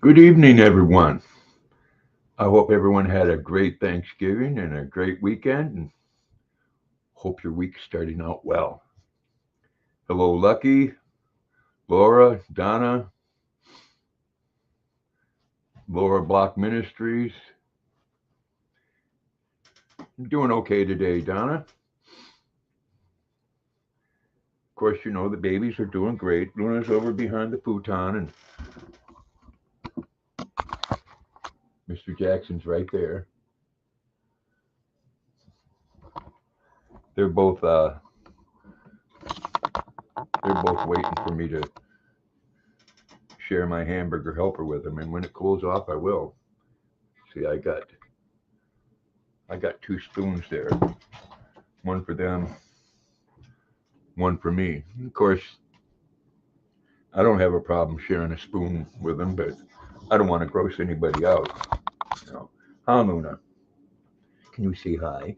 Good evening, everyone. I hope everyone had a great Thanksgiving and a great weekend, and hope your week's starting out well. Hello, Lucky, Laura, Donna, Laura Block Ministries. I'm doing okay today, Donna. Of course, you know the babies are doing great. Luna's over behind the futon, and Mr. Jackson's right there. They're both uh, they're both waiting for me to share my hamburger helper with them, and when it cools off, I will. See, I got two spoons there, one for them, one for me. Of course, I don't have a problem sharing a spoon with them, but I don't want to gross anybody out. You know. Hi, Luna. Can you say hi?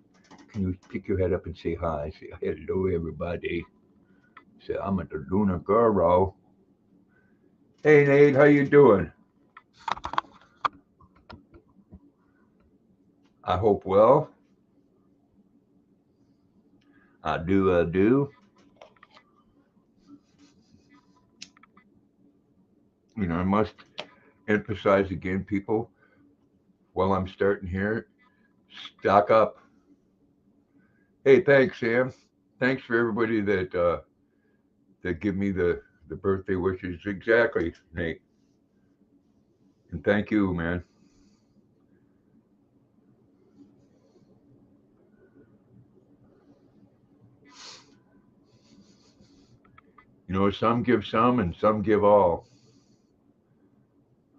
Can you pick your head up and say hi? Say hello, everybody. Say I'm at the Luna Girl. Hey, Nate, how you doing? I hope well. I do. I do. I must emphasize again, people. While I'm starting here, stock up. Hey, thanks, Sam. Thanks for everybody that give me the birthday wishes. Exactly, Nate. And thank you, man. Some give some and some give all.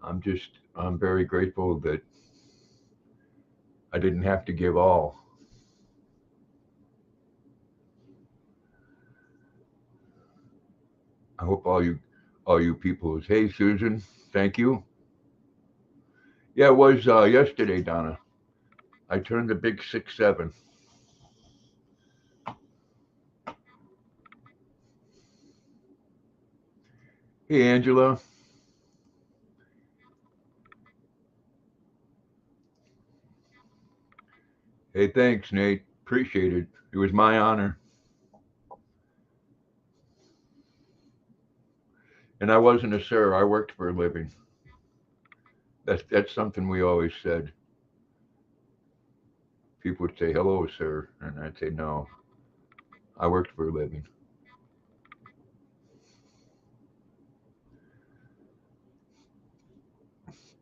I'm very grateful that I didn't have to give all. I hope all you people is, hey, Susan, thank you. Yeah, it was yesterday, Donna. I turned the big 6-7. Hey, Angela. Hey, thanks, Nate. Appreciate it. It was my honor. And I wasn't a sir. I worked for a living. That's something we always said. People would say, hello, sir. And I'd say, no, I worked for a living.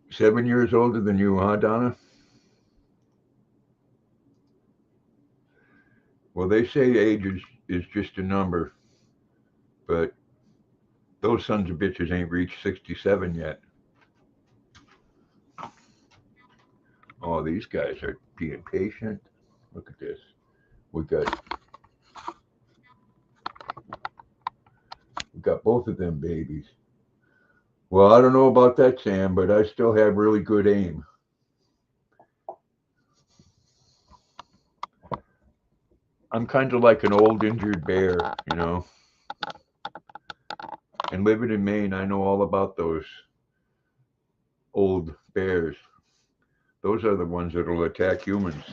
7 years older than you, huh, Donna? Well, they say age is just a number, but those sons of bitches ain't reached 67 yet. Oh, these guys are being patient. Look at this. We got we got both of them babies. Well, I don't know about that, Sam, but I still have really good aim. I'm kind of like an old injured bear. And living in Maine, I know all about those old bears. Those are the ones that will attack humans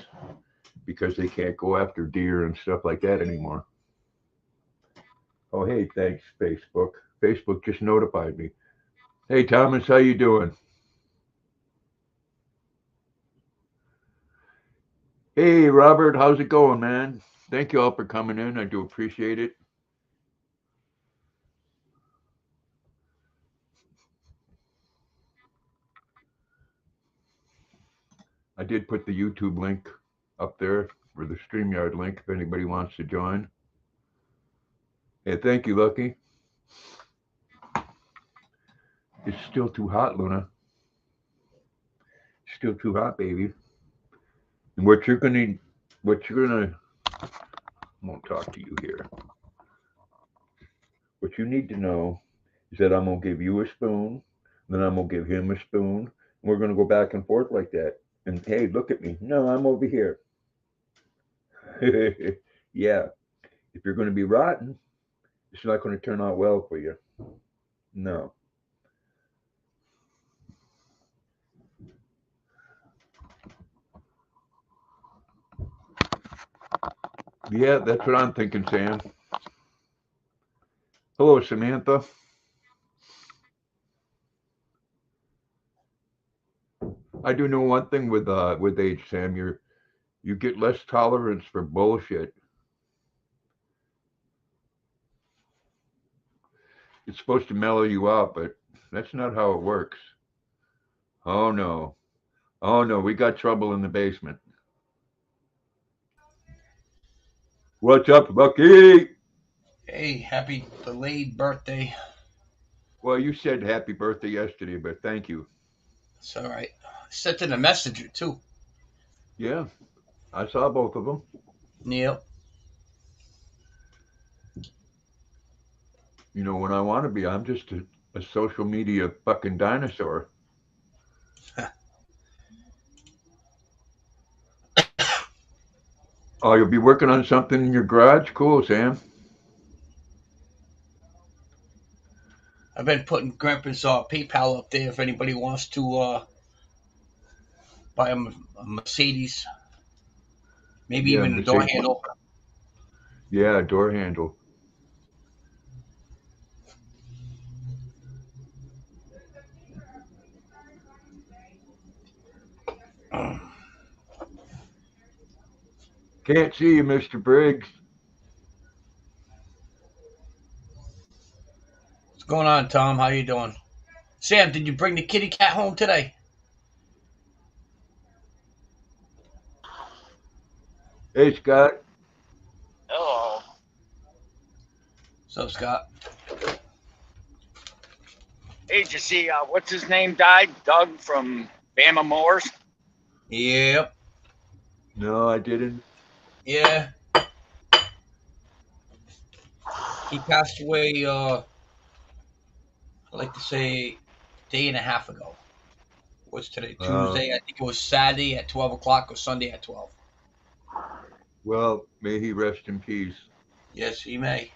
because they can't go after deer and stuff like that anymore. Oh, hey, thanks, Facebook. Facebook just notified me. Hey, Thomas, how you doing? Hey, Robert, how's it going, man? Thank you all for coming in. I do appreciate it. I did put the YouTube link up there or the StreamYard link if anybody wants to join. Hey, thank you, Lucky. It's still too hot, Luna. Still too hot, baby. And what you're gonna, I won't talk to you here. What you need to know is that I'm gonna give you a spoon, then I'm gonna give him a spoon, and we're gonna go back and forth like that. And hey, look at me. No, I'm over here. Yeah. If you're gonna be rotten, it's not gonna turn out well for you. No. Yeah, that's what I'm thinking, Sam. Hello, Samantha. I do know one thing with age, Sam. You get less tolerance for bullshit. It's supposed to mellow you out, but that's not how it works. Oh no. Oh no, we got trouble in the basement. What's up, Bucky? Hey, happy delayed birthday. Well, you said happy birthday yesterday, but thank you. It's all right. I sent in a messenger too. Yeah, I saw both of them. Neil. You know, when I want to be, I'm just a social media fucking dinosaur. Oh, you'll be working on something in your garage? Cool, Sam. I've been putting Grandpa's PayPal up there if anybody wants to buy a Mercedes, maybe Yeah, even a door Mercedes. handle. Yeah, door handle. Can't see you, Mr. Briggs. What's going on, Tom? How you doing? Sam, did you bring the kitty cat home today? Hey, Scott. Hello. So, Scott. Hey, did you see what's his name died? Doug from Bama Mowers. Yep. No, I didn't. Yeah. He passed away. I like to say, a day and a half ago. What's today? Uh, Tuesday. I think it was Saturday at 12 o'clock or Sunday at 12. well, may he rest in peace. Yes, he may.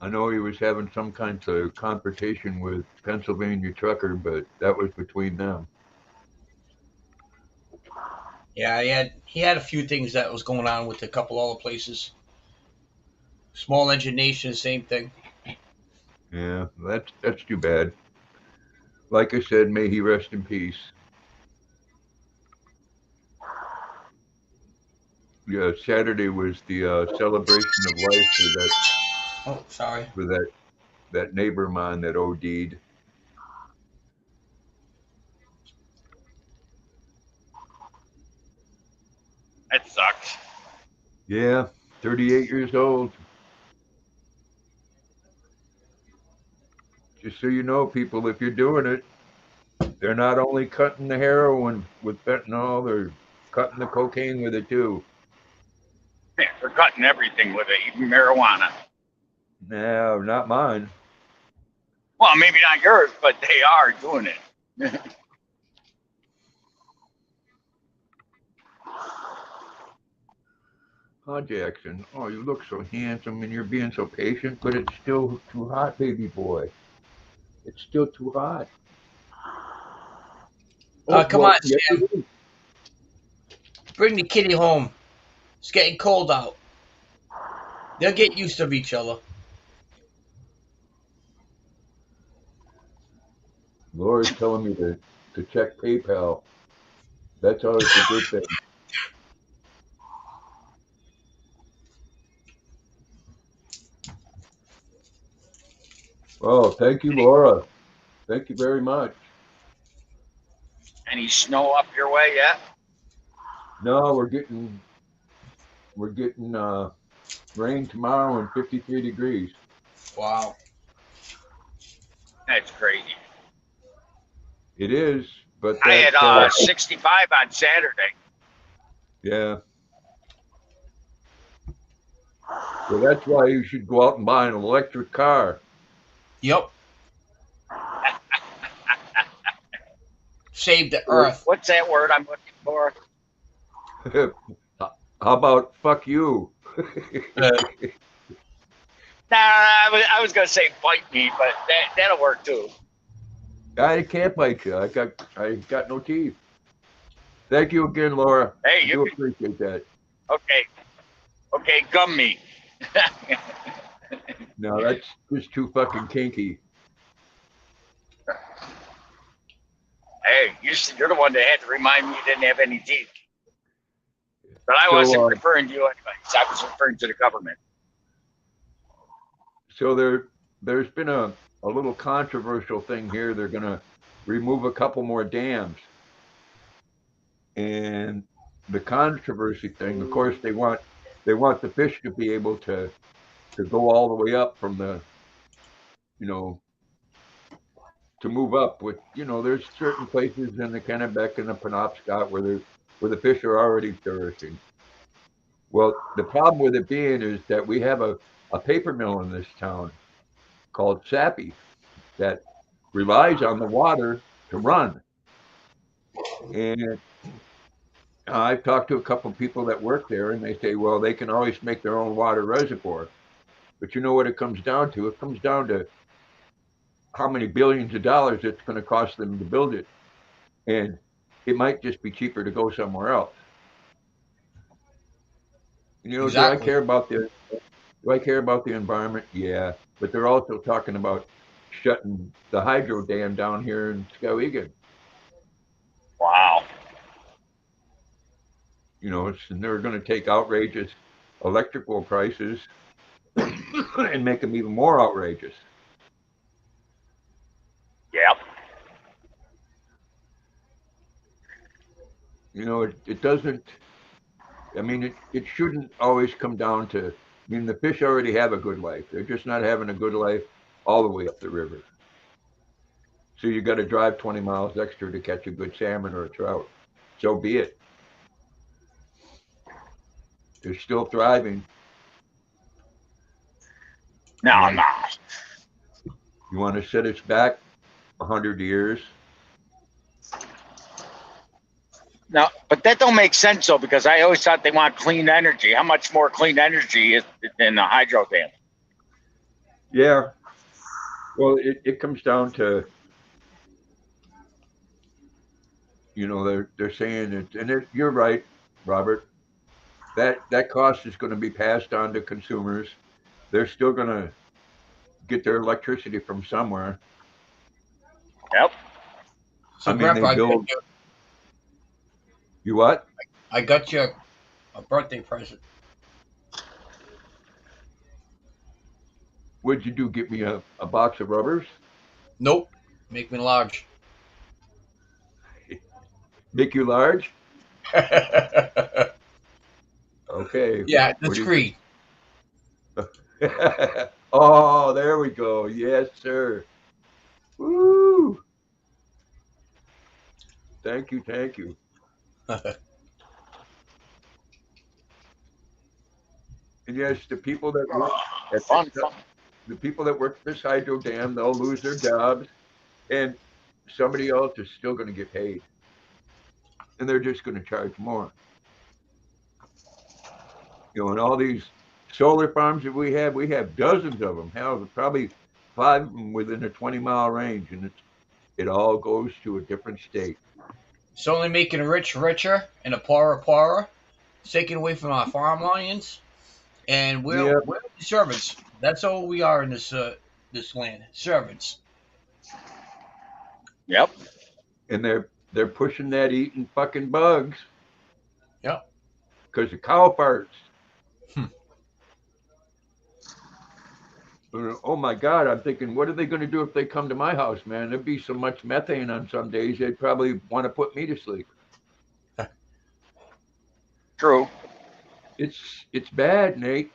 I know he was having some kind of confrontation with Pennsylvania trucker, but that was between them. Yeah, he had a few things that was going on with a couple other places. Small Engine Nation, same thing. Yeah, that's too bad. Like I said, may he rest in peace. Yeah, Saturday was the celebration of life Oh, sorry. for that neighbor of mine that OD'd. That sucks. Yeah, 38 years old. Just so you know, people, if you're doing it, they're not only cutting the heroin with fentanyl, they're cutting the cocaine with it too. Yeah, they're cutting everything with it, even marijuana. No, not mine. Well, maybe not yours, but they are doing it. Oh, Jackson. Oh, you look so handsome and you're being so patient, but it's still too hot, baby boy. It's still too hot. Oh, Come well, on, yes, Sam. it is. Bring the kitty home. It's getting cold out. They'll get used to each other. Laura's telling me to check PayPal. That's always a good thing. Oh, thank you, Laura. Thank you very much. Any snow up your way yet? No, we're getting rain tomorrow and 53 degrees. Wow. That's crazy. It is, but I that had 65 on Saturday. yeah. Well, that's why you should go out and buy an electric car. Yep. Save the earth. What's that word I'm looking for? How about fuck you? Uh, Nah, I was gonna say bite me, but that'll work too. I can't bite you. I got no teeth. Thank you again, Laura. Hey, I do appreciate that. Okay, gum me. No, that's just too fucking kinky. Hey, you're the one that had to remind me you didn't have any teeth. But I So, wasn't referring to you anyways. I was referring to the government. So there's been a little controversial thing here. They're going to remove a couple more dams. And the controversy thing, of course, they want the fish to be able to go all the way up from the, you know, to move up with, there's certain places in the Kennebec and the Penobscot where the fish are already flourishing. Well, the problem with it being is that we have a paper mill in this town called Sappi that relies on the water to run. And I've talked to a couple of people that work there, and they say, well, they can always make their own water reservoir. But you know what it comes down to? It comes down to how many billions of dollars it's going to cost them to build it. And it might just be cheaper to go somewhere else. Exactly. Do I care about the environment? Yeah, but they're also talking about shutting the hydro dam down here in Skowhegan. Wow. And they're going to take outrageous electrical prices and make them even more outrageous. Yep. It doesn't. I mean, it shouldn't always come down to. I mean, the fish already have a good life. They're just not having a good life all the way up the river. So you got to drive 20 miles extra to catch a good salmon or a trout. So be it. They're still thriving. No, I'm not. You want to set us back 100 years? No, but that don't make sense though, because I always thought they want clean energy. How much more clean energy is than a hydro dam? Yeah. Well, it comes down to, they're saying it, and you're right, Robert. That cost is going to be passed on to consumers. They're still going to get their electricity from somewhere. Yep. So, Grandpa, You what? I got you a birthday present. What'd you do? Get me a box of rubbers? Nope. Make me large. Make you large? Okay. Yeah, that's green. Oh, there we go. Yes, sir. Woo! Thank you. And yes, the people that work the people that work at this hydro dam, they'll lose their jobs, and somebody else is still going to get paid, and they're just going to charge more. And all these solar farms that we have dozens of them. Hell, probably 5 of them within a 20-mile range, and it all goes to a different state. It's only making the rich richer and the poorer. It's taking away from our farmlands, and we're the servants. That's all we are in this land, servants. Yep. And they're pushing that eating fucking bugs. Yep. Because of cow farts. Oh my God, I'm thinking, what are they going to do if they come to my house, man? There'd be so much methane on some days, they'd probably want to put me to sleep. True. It's bad, Nate.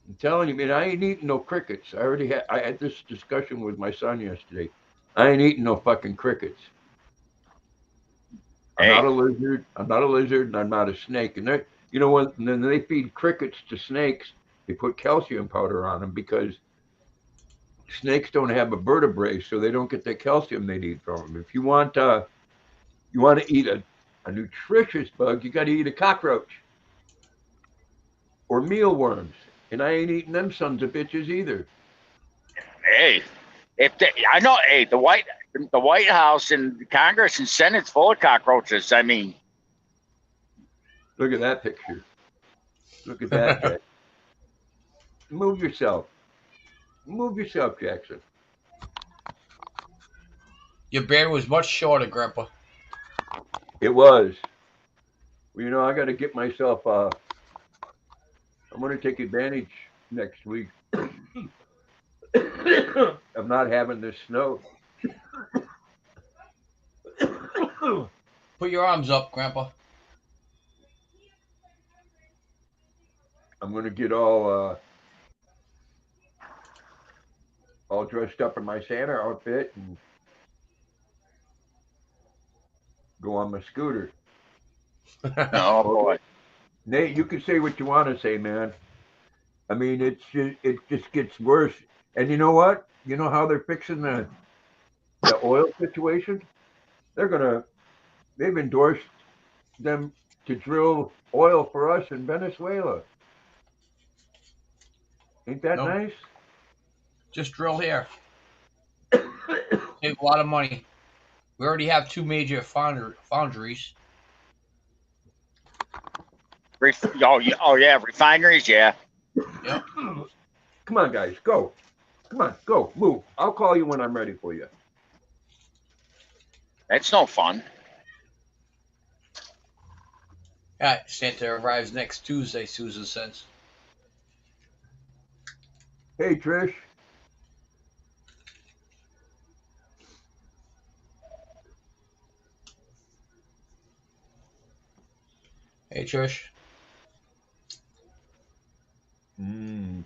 I'm telling you, man, I ain't eating no crickets. I had this discussion with my son yesterday. I ain't eating no fucking crickets. I'm not a lizard, and I'm not a snake. And when they feed crickets to snakes, they put calcium powder on them because snakes don't have a vertebrae, so they don't get the calcium they need from them. If you want to eat a nutritious bug, you got to eat a cockroach or mealworms, and I ain't eating them sons of bitches either. Hey, I know. Hey, the White House and Congress and Senate's full of cockroaches. I mean, Look at that picture. Look at that, Jack. Move yourself. Move yourself, Jackson. Your beard was much shorter, Grandpa. It was. Well, you know, I got to get myself. I'm going to take advantage next week of not having this snow. Put your arms up, Grandpa. I'm going to get all dressed up in my Santa outfit and go on my scooter. Oh boy. Nate, you can say what you want to say, man. I mean, it just gets worse. And you know what? You know how they're fixing the oil situation? They've endorsed them to drill oil for us in Venezuela. Ain't that Nope. nice? Just drill here. Save a lot of money. We already have 2 major foundries. Oh yeah, refineries. Yeah. Yep. Come on, guys, go. Come on, go, move. I'll call you when I'm ready for you. That's no fun. Yeah, Santa arrives next Tuesday, Susan says. Hey, Trish. Hey, Trish. Mm.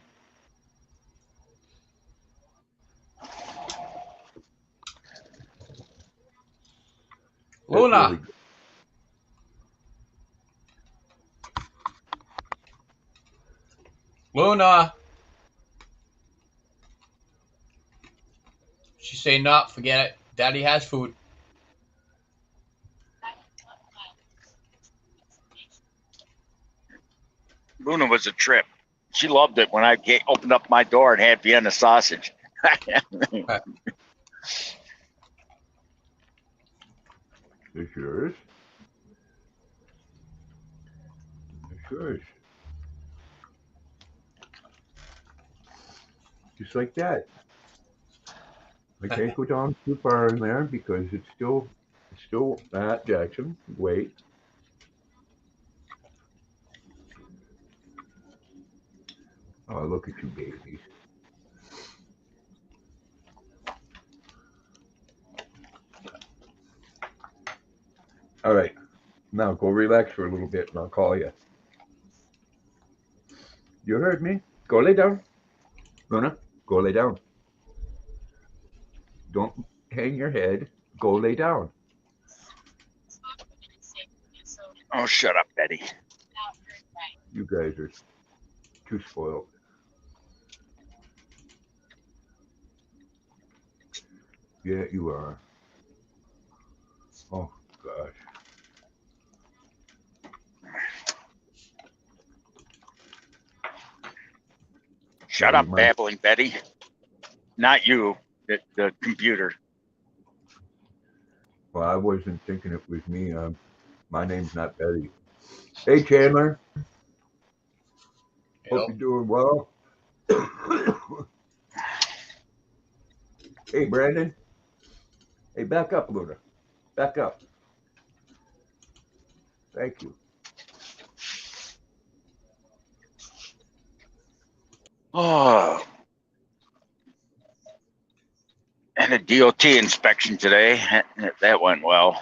Luna. Really good. Luna. She's saying, "No, forget it. Daddy has food." Luna was a trip. She loved it when I opened up my door and had Vienna sausage. It's yours. It's yours. Just like that. I can't go down too far in there because it's still Jackson. Wait. Oh, look at you, babies. All right. Now go relax for a little bit and I'll call you. You heard me. Go lay down. Luna, go lay down. Don't hang your head. Go lay down. Oh, shut up, Betty. You guys are too spoiled. Yeah, you are. Oh, gosh. Shut up, babbling Betty. Not you, the computer. Well, I wasn't thinking it was me. My name's not Betty. Hey, Chandler. Hope you're doing well. Hey, Brandon. Hey, back up, Luna. Back up. Thank you. Oh. And a DOT inspection today. That went well.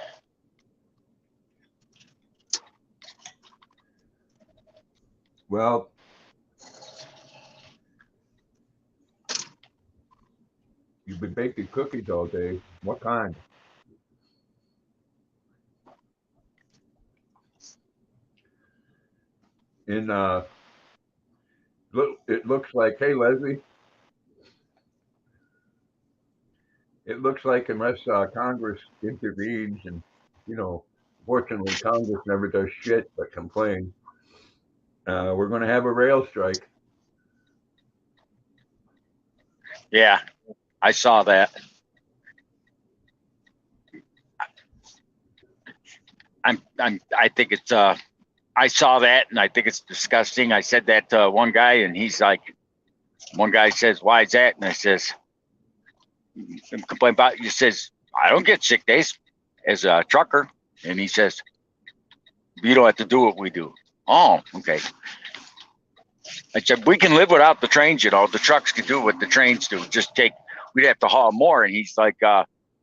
Well, you've been baking cookies all day. What kind? In it looks like, hey, Leslie, it looks like unless Congress intervenes, and fortunately Congress never does shit but complain, we're going to have a rail strike. Yeah, I saw that. I think it's I saw that and I think it's disgusting. I said that to one guy and he's like, one guy says, why is that? And I says, complain about it. He says, I don't get sick days as a trucker. And he says, you don't have to do what we do. Oh, okay. I said, we can live without the trains, the trucks can do what the trains do. We'd have to haul more. And he's like,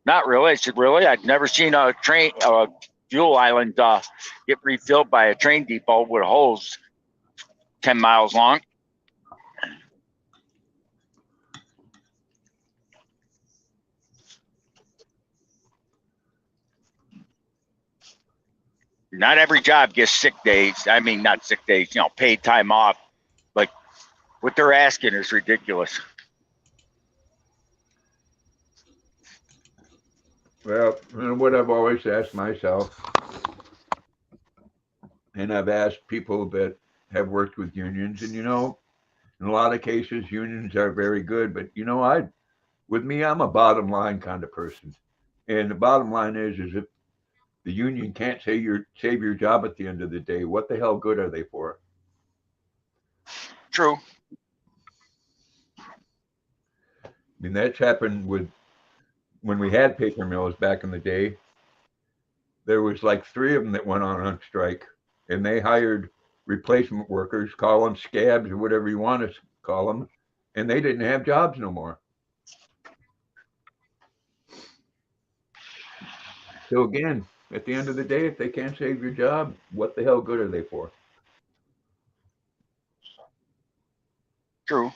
not really. I said, really? I'd never seen a train, fuel island get refilled by a train depot with a hose 10 miles long. Not every job gets sick days. I mean, not sick days, paid time off. Like what they're asking is ridiculous. Well, what I've always asked myself, and I've asked people that have worked with unions, and in a lot of cases, unions are very good, but with me, I'm a bottom line kind of person, and the bottom line is if the union can't save your job at the end of the day, what the hell good are they for? True. I mean, that's happened when we had paper mills back in the day. There was like 3 of them that went on strike, and they hired replacement workers, call them scabs or whatever you want to call them, and they didn't have jobs no more. So again, at the end of the day, if they can't save your job, what the hell good are they for? True.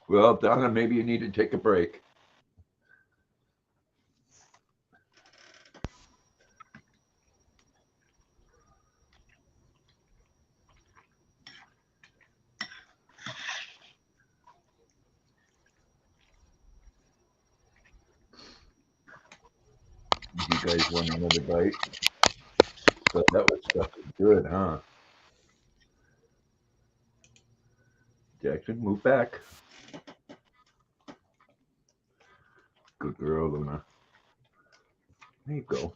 Well, Donna, maybe you need to take a break. You guys want another bite? But that stuff was good, huh? Jackson, move back. Good girl, Luna. There you go.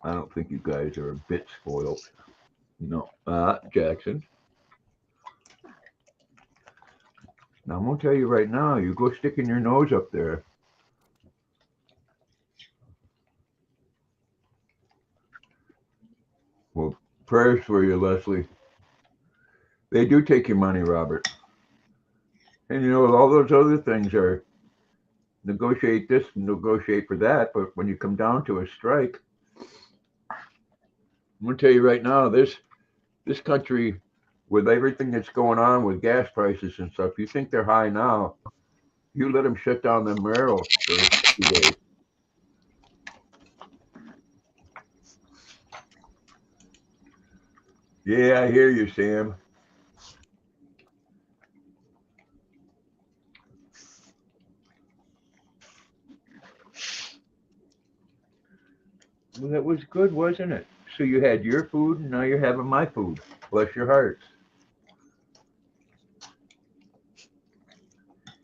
I don't think you guys are a bit spoiled. No. Jackson. Now, I'm going to tell you right now, you go sticking your nose up there. Well, prayers for you, Leslie. They do take your money, Robert. And all those other things are negotiate this, negotiate for that. But when you come down to a strike, I'm going to tell you right now, this country, with everything that's going on with gas prices and stuff, you think they're high now, you let them shut down them railroads for a few days. Yeah, I hear you, Sam. Well, that was good, wasn't it? So you had your food, and now you're having my food. Bless your hearts.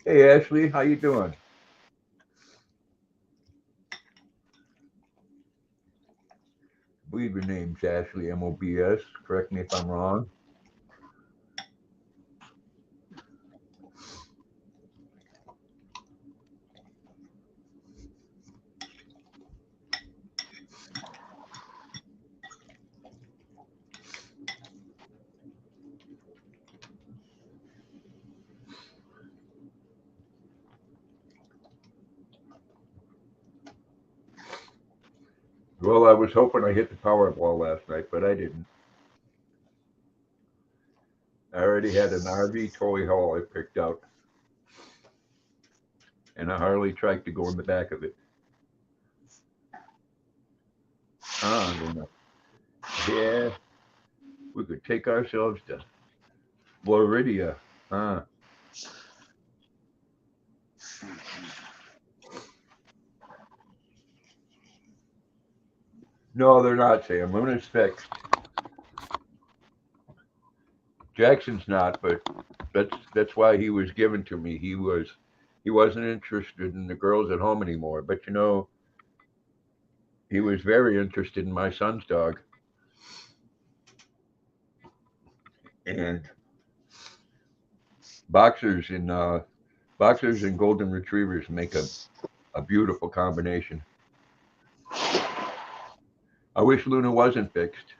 Hey, Ashley, how you doing? I believe your name's Ashley MOBS. Correct me if I'm wrong. Well, I was hoping I hit the Powerball last night, but I didn't. I already had an RV toy haul I picked out, and a Harley trike to go in the back of it. Yeah, we could take ourselves to Florida. No, they're not, Sam. Luna's fixed. Jackson's not, but that's why he was given to me. He wasn't interested in the girls at home anymore. But you know, he was very interested in my son's dog. And boxers and boxers and golden retrievers make a beautiful combination. I wish Luna wasn't fixed.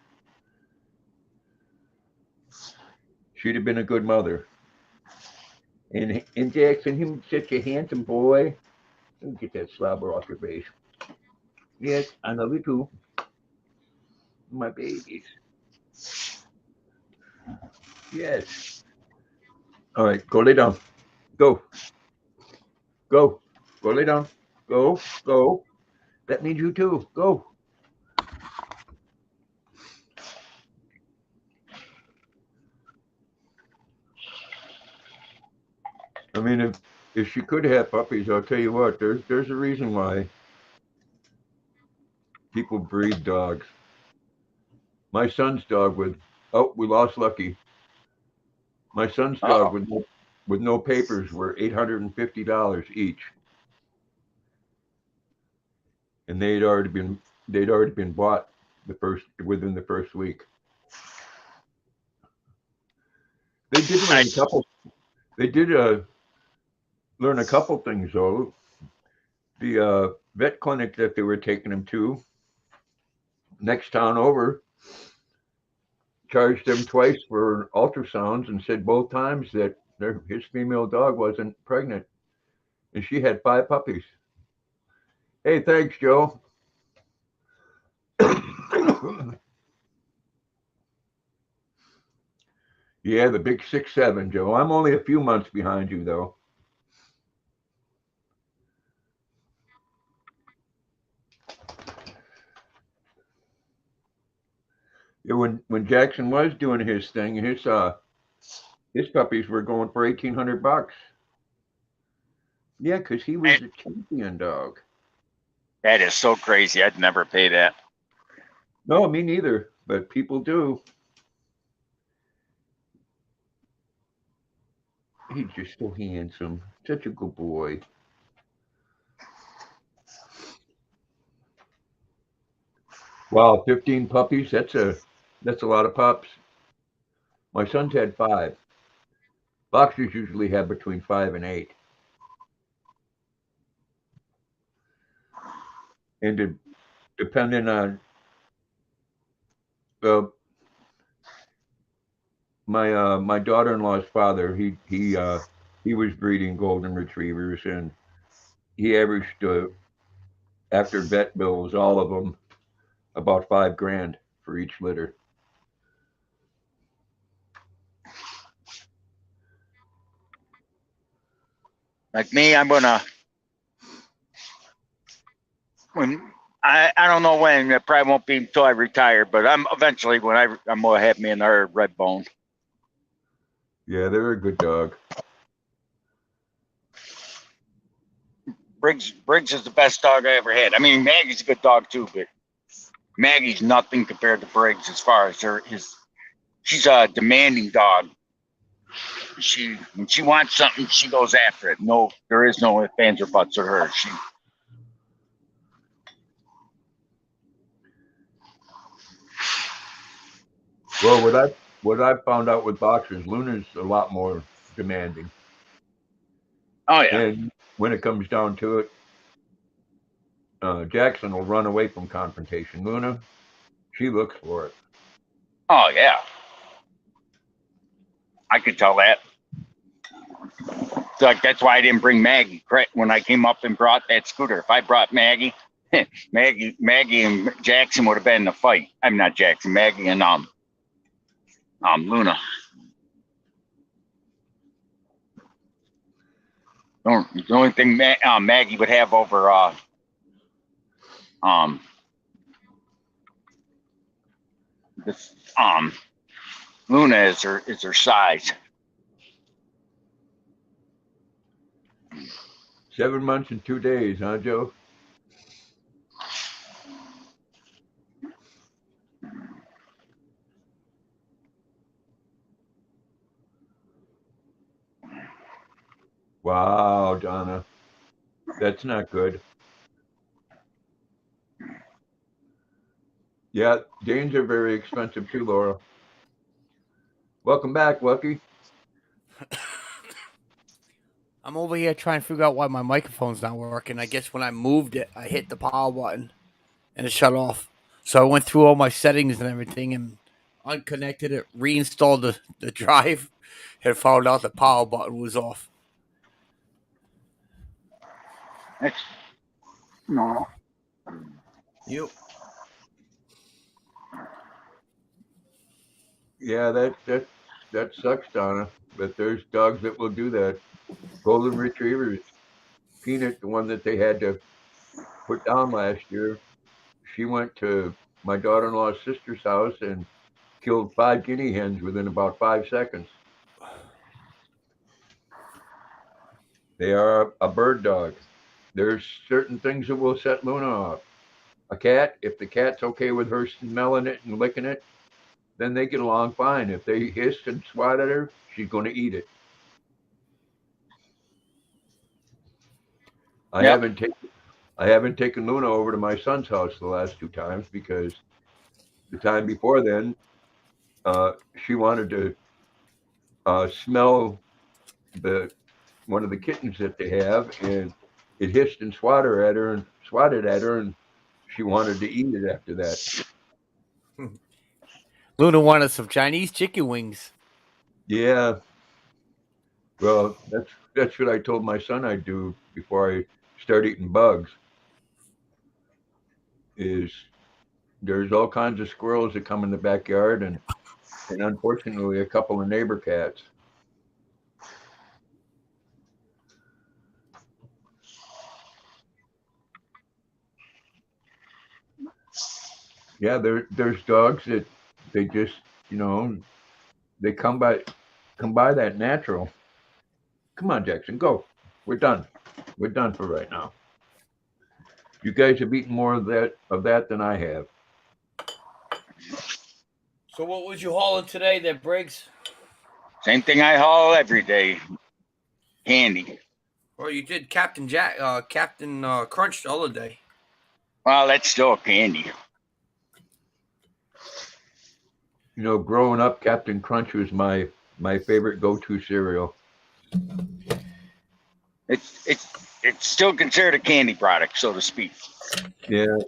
She'd have been a good mother. And Jackson, he's such a handsome boy. Let me get that slobber off your face. Yes, I love you too. My babies. Yes. All right, go lay down. Go. Go. Go lay down. Go. Go. That means you too. Go. I mean, if she could have puppies, I'll tell you what. There's a reason why people breed dogs. My son's dog with we lost Lucky. My son's dog Oh, with no papers were $850 each, and they'd already been bought within the first week. They did learn a nice. couple. They did learn a couple things though. The vet clinic that they were taking him to next town over charged them twice for ultrasounds and said both times that his female dog wasn't pregnant, and she had 5 puppies. Hey, thanks, Joe. Yeah, the big 6'7", Joe. I'm only a few months behind you, though. Yeah, when Jackson was doing his thing, his puppies were going for $1,800. Yeah, because he was Man, a champion dog. that is so crazy. I'd never pay that. No, me neither, but people do. He's just so handsome, such a good boy. Wow, 15 puppies. That's a lot of pups. My son's had 5. Boxers usually have between 5 and 8. And depending on uh, my daughter-in-law's father, he was breeding golden retrievers, and he averaged after vet bills, all of them about $5,000 for each litter. Like me, I'm gonna when I don't know when. It probably won't be until I retire, but I'm eventually when I'm gonna have me another red bone. Yeah, they're a good dog. Briggs is the best dog I ever had. I mean, Maggie's a good dog too, but Maggie's nothing compared to Briggs as far as she's a demanding dog. When she wants something, she goes after it. No, there is no ifs, ands, or buts with her. Well, what I found out with boxers, Luna's a lot more demanding, Oh yeah, and when it comes down to it, Jackson will run away from confrontation. Luna, she looks for it. oh yeah. I could tell that. Like that's why I didn't bring Maggie when I came up and brought that scooter. If I brought Maggie, Maggie and Jackson would have been in the fight. I'm not Jackson, Maggie and Luna. The only thing Maggie would have over this Luna is her size. 7 months and 2 days, huh, Joe? Wow, Donna. That's not good. Yeah, Danes are very expensive too, Laura. Welcome back, Lucky. I'm over here trying to figure out why my microphone's not working. I guess when I moved it, I hit the power button and it shut off. So I went through all my settings and everything and unconnected it, reinstalled the drive, and found out the power button was off. That's no. You. Yeah, that sucks, Donna. But there's dogs that will do that. Golden retrievers. Peanut, the one that they had to put down last year, she went to my daughter-in-law's sister's house and killed 5 guinea hens within about 5 seconds. They are a bird dog. There's certain things that will set Luna off. A cat, if the cat's okay with her smelling it and licking it, then they get along fine. If they hiss and swat at her, she's going to eat it. I Yep. haven't taken Luna over to my son's house the last 2 times because the time before then, she wanted to smell one of the kittens that they have, and it hissed and swatted at her, and she wanted to eat it after that. Luna wanted some Chinese chicken wings. Yeah. Well, that's what I told my son I'd do before I start eating bugs. Is there's all kinds of squirrels that come in the backyard, and unfortunately a couple of neighbor cats. Yeah, there's dogs that they just, they come by that natural. Come on, Jackson, go. We're done. We're done for right now. You guys have eaten more of that than I have. So what was you hauling today there, Briggs? Same thing I haul every day. Candy. Well, you did Captain Crunch the other day. Well, that's still candy. Growing up, Captain Crunch was my favorite go-to cereal. It's still considered a candy product, so to speak. Yeah.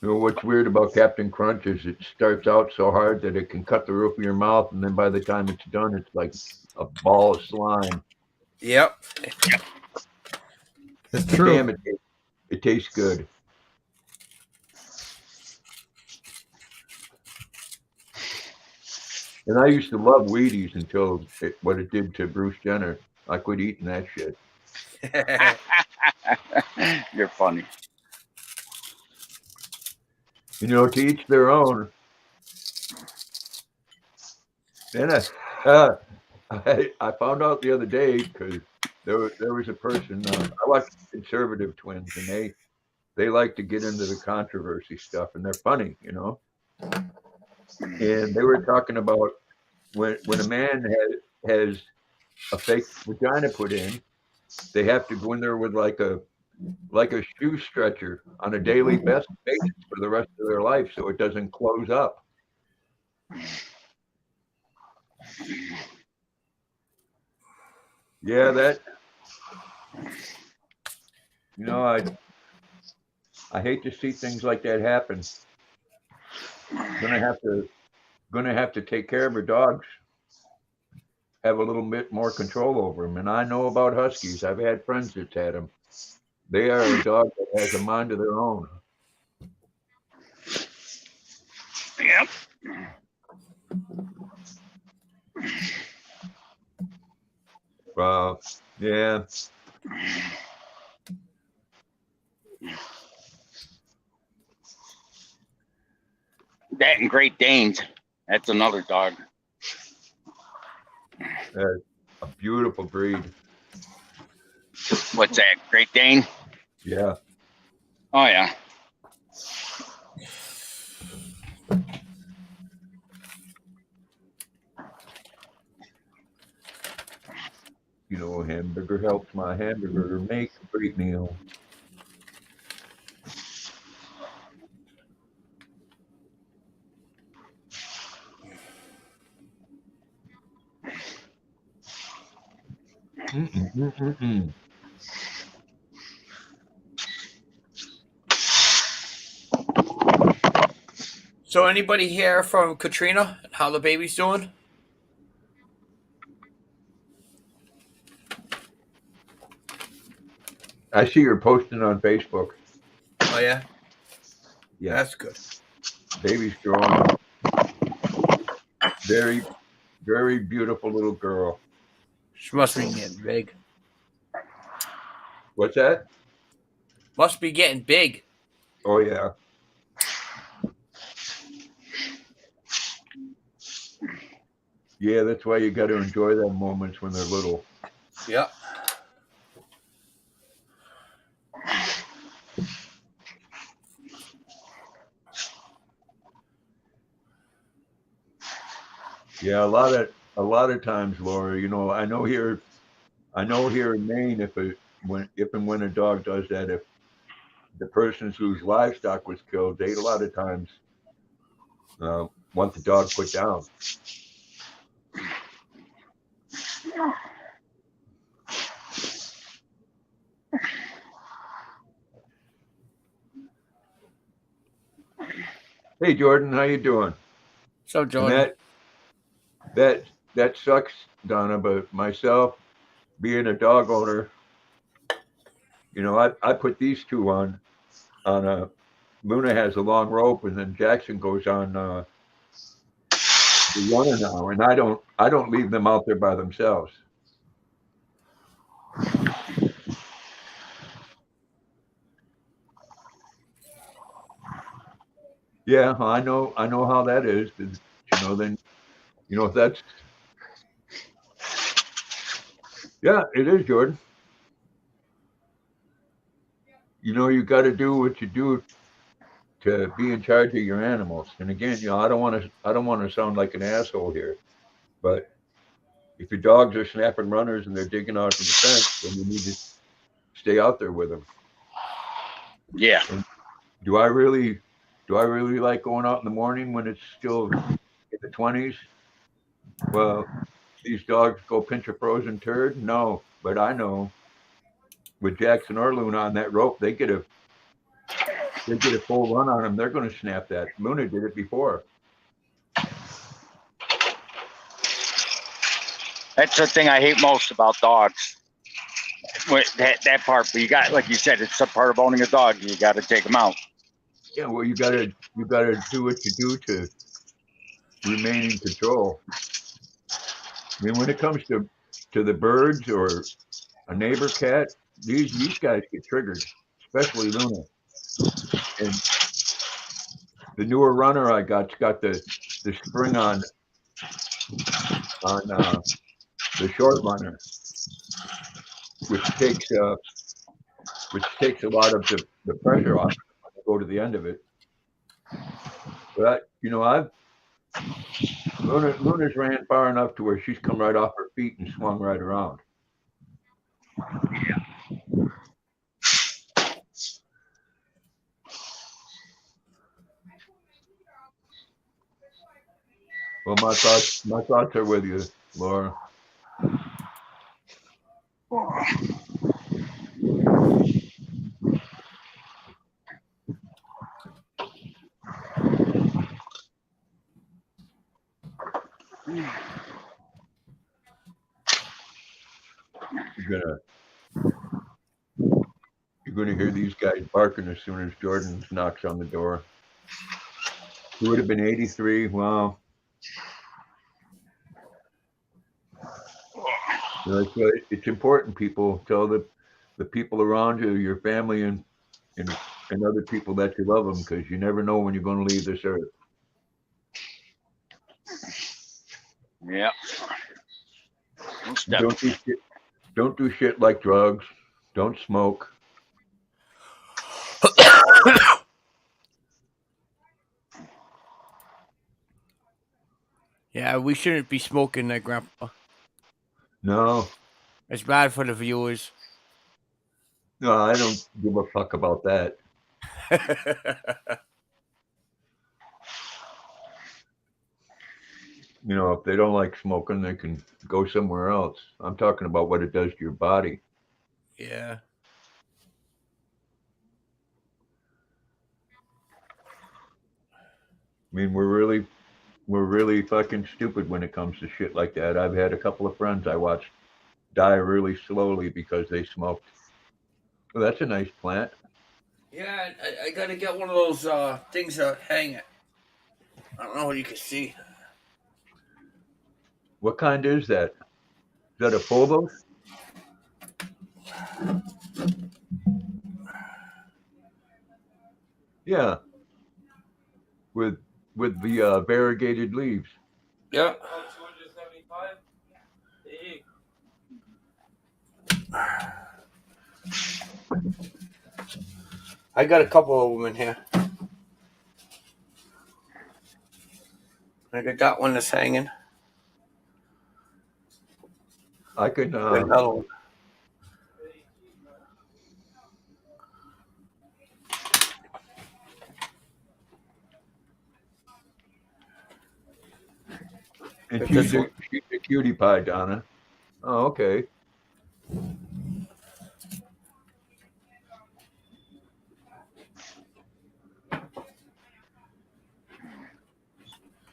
What's weird about Captain Crunch is it starts out so hard that it can cut the roof of your mouth, and then by the time it's done, it's like a ball of slime. Yep. It's true. Damn, it tastes good. And I used to love Wheaties until what it did to Bruce Jenner. I quit eating that shit. You're funny. To each their own. Then I found out the other day because there was a person. I watch Conservative Twins, and they like to get into the controversy stuff, and they're funny, And they were talking about when a man has a fake vagina put in, they have to go in there with like a shoe stretcher on a daily basis for the rest of their life, so it doesn't close up. Yeah, that. I hate to see things like that happen. Gonna have to take care of her dogs. Have a little bit more control over them. And I know about Huskies. I've had friends that's had them. They are a dog that has a mind of their own. Yep. Yeah. That and Great Danes. That's another dog. A beautiful breed. What's that? Great Dane? Yeah. Oh, yeah. You know, hamburger helps my hamburger make a great meal. Mm-mm-mm-mm-mm. So, anybody here from Katrina? How the baby's doing? I see you're posting on Facebook. Oh yeah, Yeah, that's good. baby's growing up. Very, very beautiful little girl. She must be getting big. What's that? Must be getting big. Oh yeah. Yeah, that's why you got to enjoy them moments when they're little. Yeah. Yeah, a lot of times, Laura. You know, I know here in Maine, if and when a dog does that, if the persons whose livestock was killed, they a lot of times want the dog put down. Hey, Jordan, how you doing? So, And Jordan. that sucks, Donna. But myself, being a dog owner, you know, I put these two on a Luna has a long rope, and then Jackson goes on the runner now, and I don't leave them out there by themselves. Yeah, I know how that is. You know, then you know if that's yeah, it is, Jordan. You know, you got to do what you do to be in charge of your animals. And again, you know, I don't want to sound like an asshole here, but if your dogs are snapping runners and they're digging out from the fence, then you need to stay out there with them. Yeah. And do I really like going out in the morning when it's still in the 20s? Well, these dogs go pinch a frozen turd? No, but I know with Jackson or Luna on that rope, they get a full run on them. They're going to snap that. Luna did it before. That's the thing I hate most about dogs. That part, but you got, like you said, it's a part of owning a dog. You got to take them out. Yeah, well, you gotta do what you do to remain in control. I mean, when it comes to the birds or a neighbor cat, these guys get triggered, especially Luna. And the newer runner I got's got the spring on the short runner, which takes a lot of the pressure off when you go to the end of it. But you know, Luna's ran far enough to where she's come right off her feet and swung right around. Well, my thoughts are with you, Laura. You're gonna hear these guys barking as soon as Jordan knocks on the door. He would have been 83. Wow. You know, it's important. People tell the people around you, your family, and other people that you love them, because you never know when you're going to leave this earth. Yeah. Don't do shit like drugs. Don't smoke. Yeah, we shouldn't be smoking that, Grandpa. No, It's bad for the viewers. No, I don't give a fuck about that. You know, if they don't like smoking, they can go somewhere else. I'm talking about what it does to your body. Yeah. I mean, we're really fucking stupid when it comes to shit like that. I've had a couple of friends I watched die really slowly because they smoked. Well, that's a nice plant. Yeah, I gotta get one of those things that hang it. I don't know what you can see. What kind is that? Is that a phobos? Yeah, with the variegated leaves. Yeah. I got a couple of them in here. I got that one that's hanging. I can. Another one. And This she's a, one. she's a cutie pie, Donna. Oh, okay.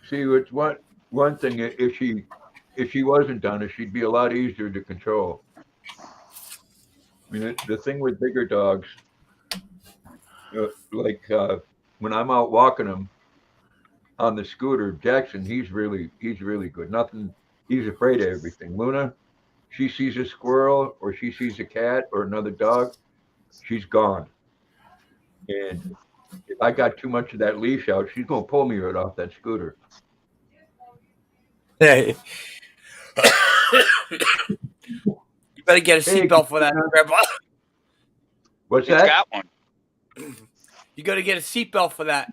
See, it's one thing. If she wasn't Donna, she'd be a lot easier to control. I mean, the thing with bigger dogs, like when I'm out walking them on the scooter, Jackson, he's really good. Nothing. He's afraid of everything. Luna, she sees a squirrel or she sees a cat or another dog, she's gone. And if I got too much of that leash out, she's gonna pull me right off that scooter. Hey. You better get a Hey, seatbelt for that, Grandpa. What's It's that? got one. You gotta get a seatbelt for that.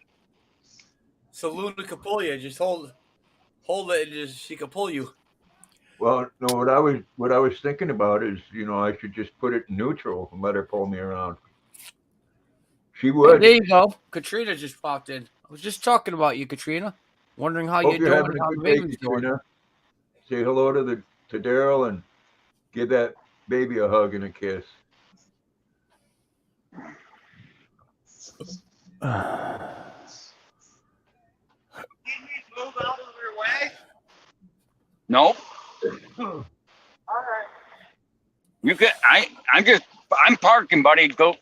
So Luna can pull you. Just hold it, and just she can pull you. Well, no. What I was thinking about is, I should just put it in neutral and let her pull me around. She Hey, would. there you go. Katrina just popped in. I was just talking about you, Katrina. Wondering how Hope you're you're doing having and a how good the day, baby's doing. Katrina. Say hello to Daryl and give that baby a hug and a kiss. Nope. You can. I'm parking, buddy. Go.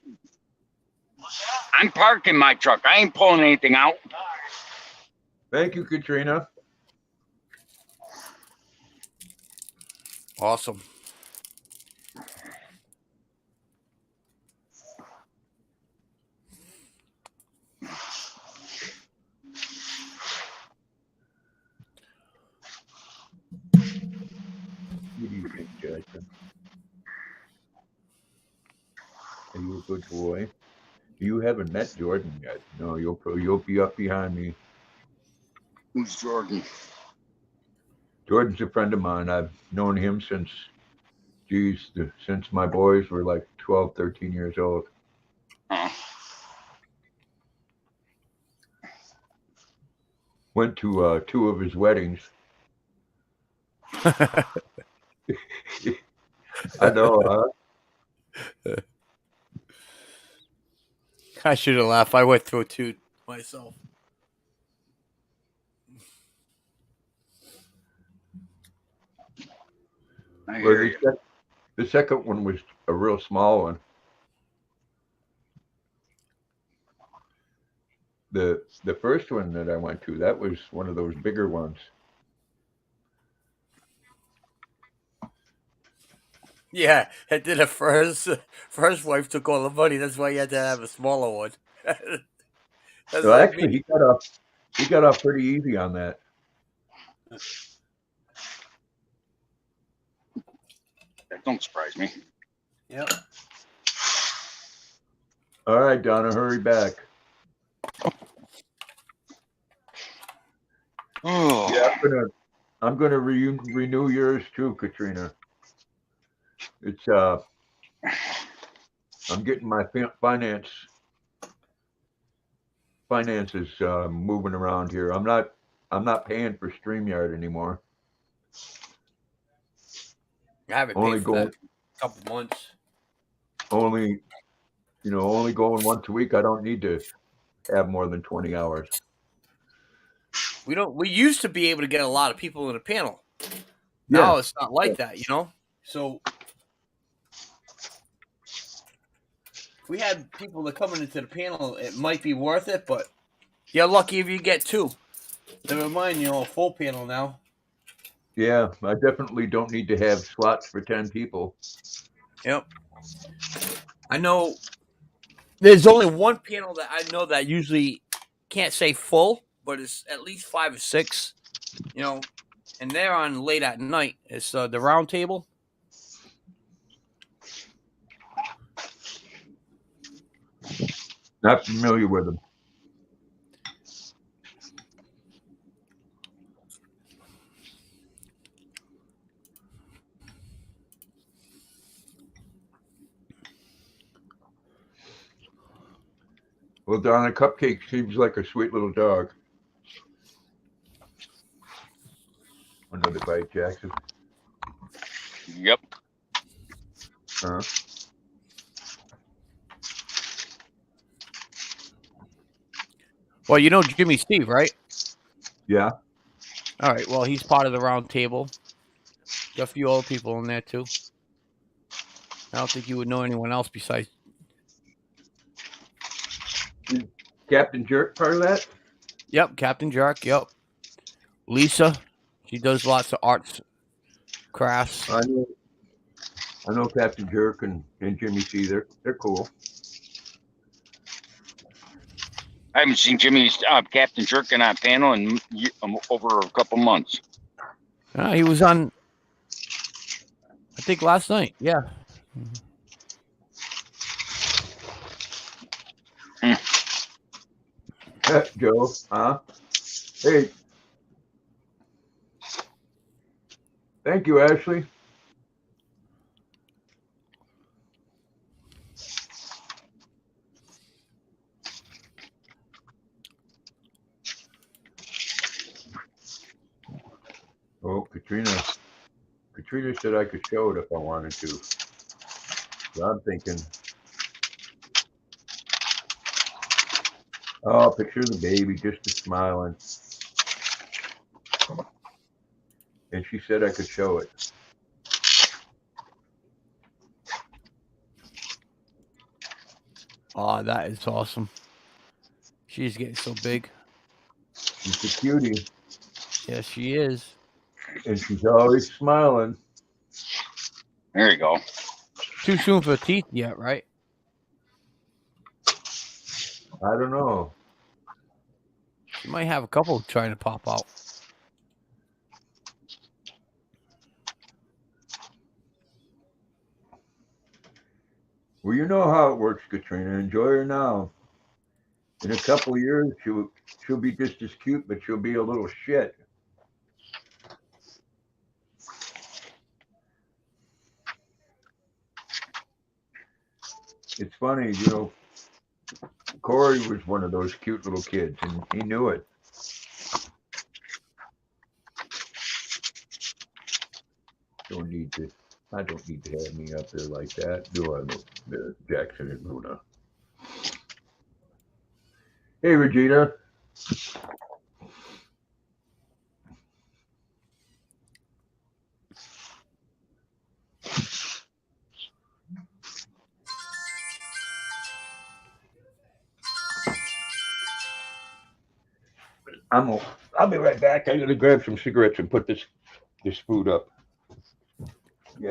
I'm parking my truck. I ain't pulling anything out. Thank you, Katrina. Awesome. What do you think, Jackson? Are you a good boy? You haven't met Jordan yet. No, you'll be up behind me. Who's Jordan? Jordan's a friend of mine. I've known him since my boys were like 12, 13 years old. Went to 2 of his weddings. I know, huh? I should have laughed. I went through 2 myself. I Well, hear you. the second one was a real small one. The first one that I went to, that was one of those bigger ones. Yeah, and then the first wife took all the money. That's why you had to have a smaller one. That's So like actually, me. he got off pretty easy on that. That don't surprise me. Yep. All right, Donna, hurry back. Oh. Yeah, I'm gonna renew yours too, Katrina. It's I'm getting my finances moving around here. I'm not paying for StreamYard anymore. I haven't Only paid for going that in a couple months. only only going once a week. I don't need to have more than 20 hours. We don't. We used to be able to get a lot of people in a panel. Yeah. Now it's not like that, So if we had people that coming into the panel, it might be worth it. But you're lucky if you get two. Never mind, a full panel now. Yeah, I definitely don't need to have slots for 10 people. Yep. I know there's only one panel that I know that usually can't say full, but it's at least 5 or 6, and they're on late at night. It's the round table. Not familiar with them. Well, Donna, Cupcake seems like a sweet little dog. Another bite, Jackson. Yep. Well, you know Jimmy Steve, right? Yeah. All right. Well, he's part of the round table. Got a few other people in there too. I don't think you would know anyone else besides. Captain Jerk part of that? Yep, Captain Jerk. Yep. Lisa, she does lots of arts, crafts. I know Captain Jerk and Jimmy C. They're cool. I haven't seen Jimmy's Captain Jerk on that panel in over a couple months. He was on, I think, last night. Yeah. Joe, huh? Hey. Thank you, Ashley. Oh, Katrina said I could show it if I wanted to. So I'm thinking, oh, picture of the baby just smiling. And she said I could show it. Oh, that is awesome. She's getting so big. She's a cutie. Yes, she is. And she's always smiling. There you go. Too soon for teeth yet, right? I don't know. She might have a couple trying to pop out. Well, you know how it works, Katrina. Enjoy her now. In a couple of years, she'll be just as cute, but she'll be a little shit. It's funny, Corey was one of those cute little kids, and he knew it. I don't need to have me up there like that, do I, Jackson and Luna? Hey, Regina. I'll be right back. I gotta grab some cigarettes and put this food up. Yeah.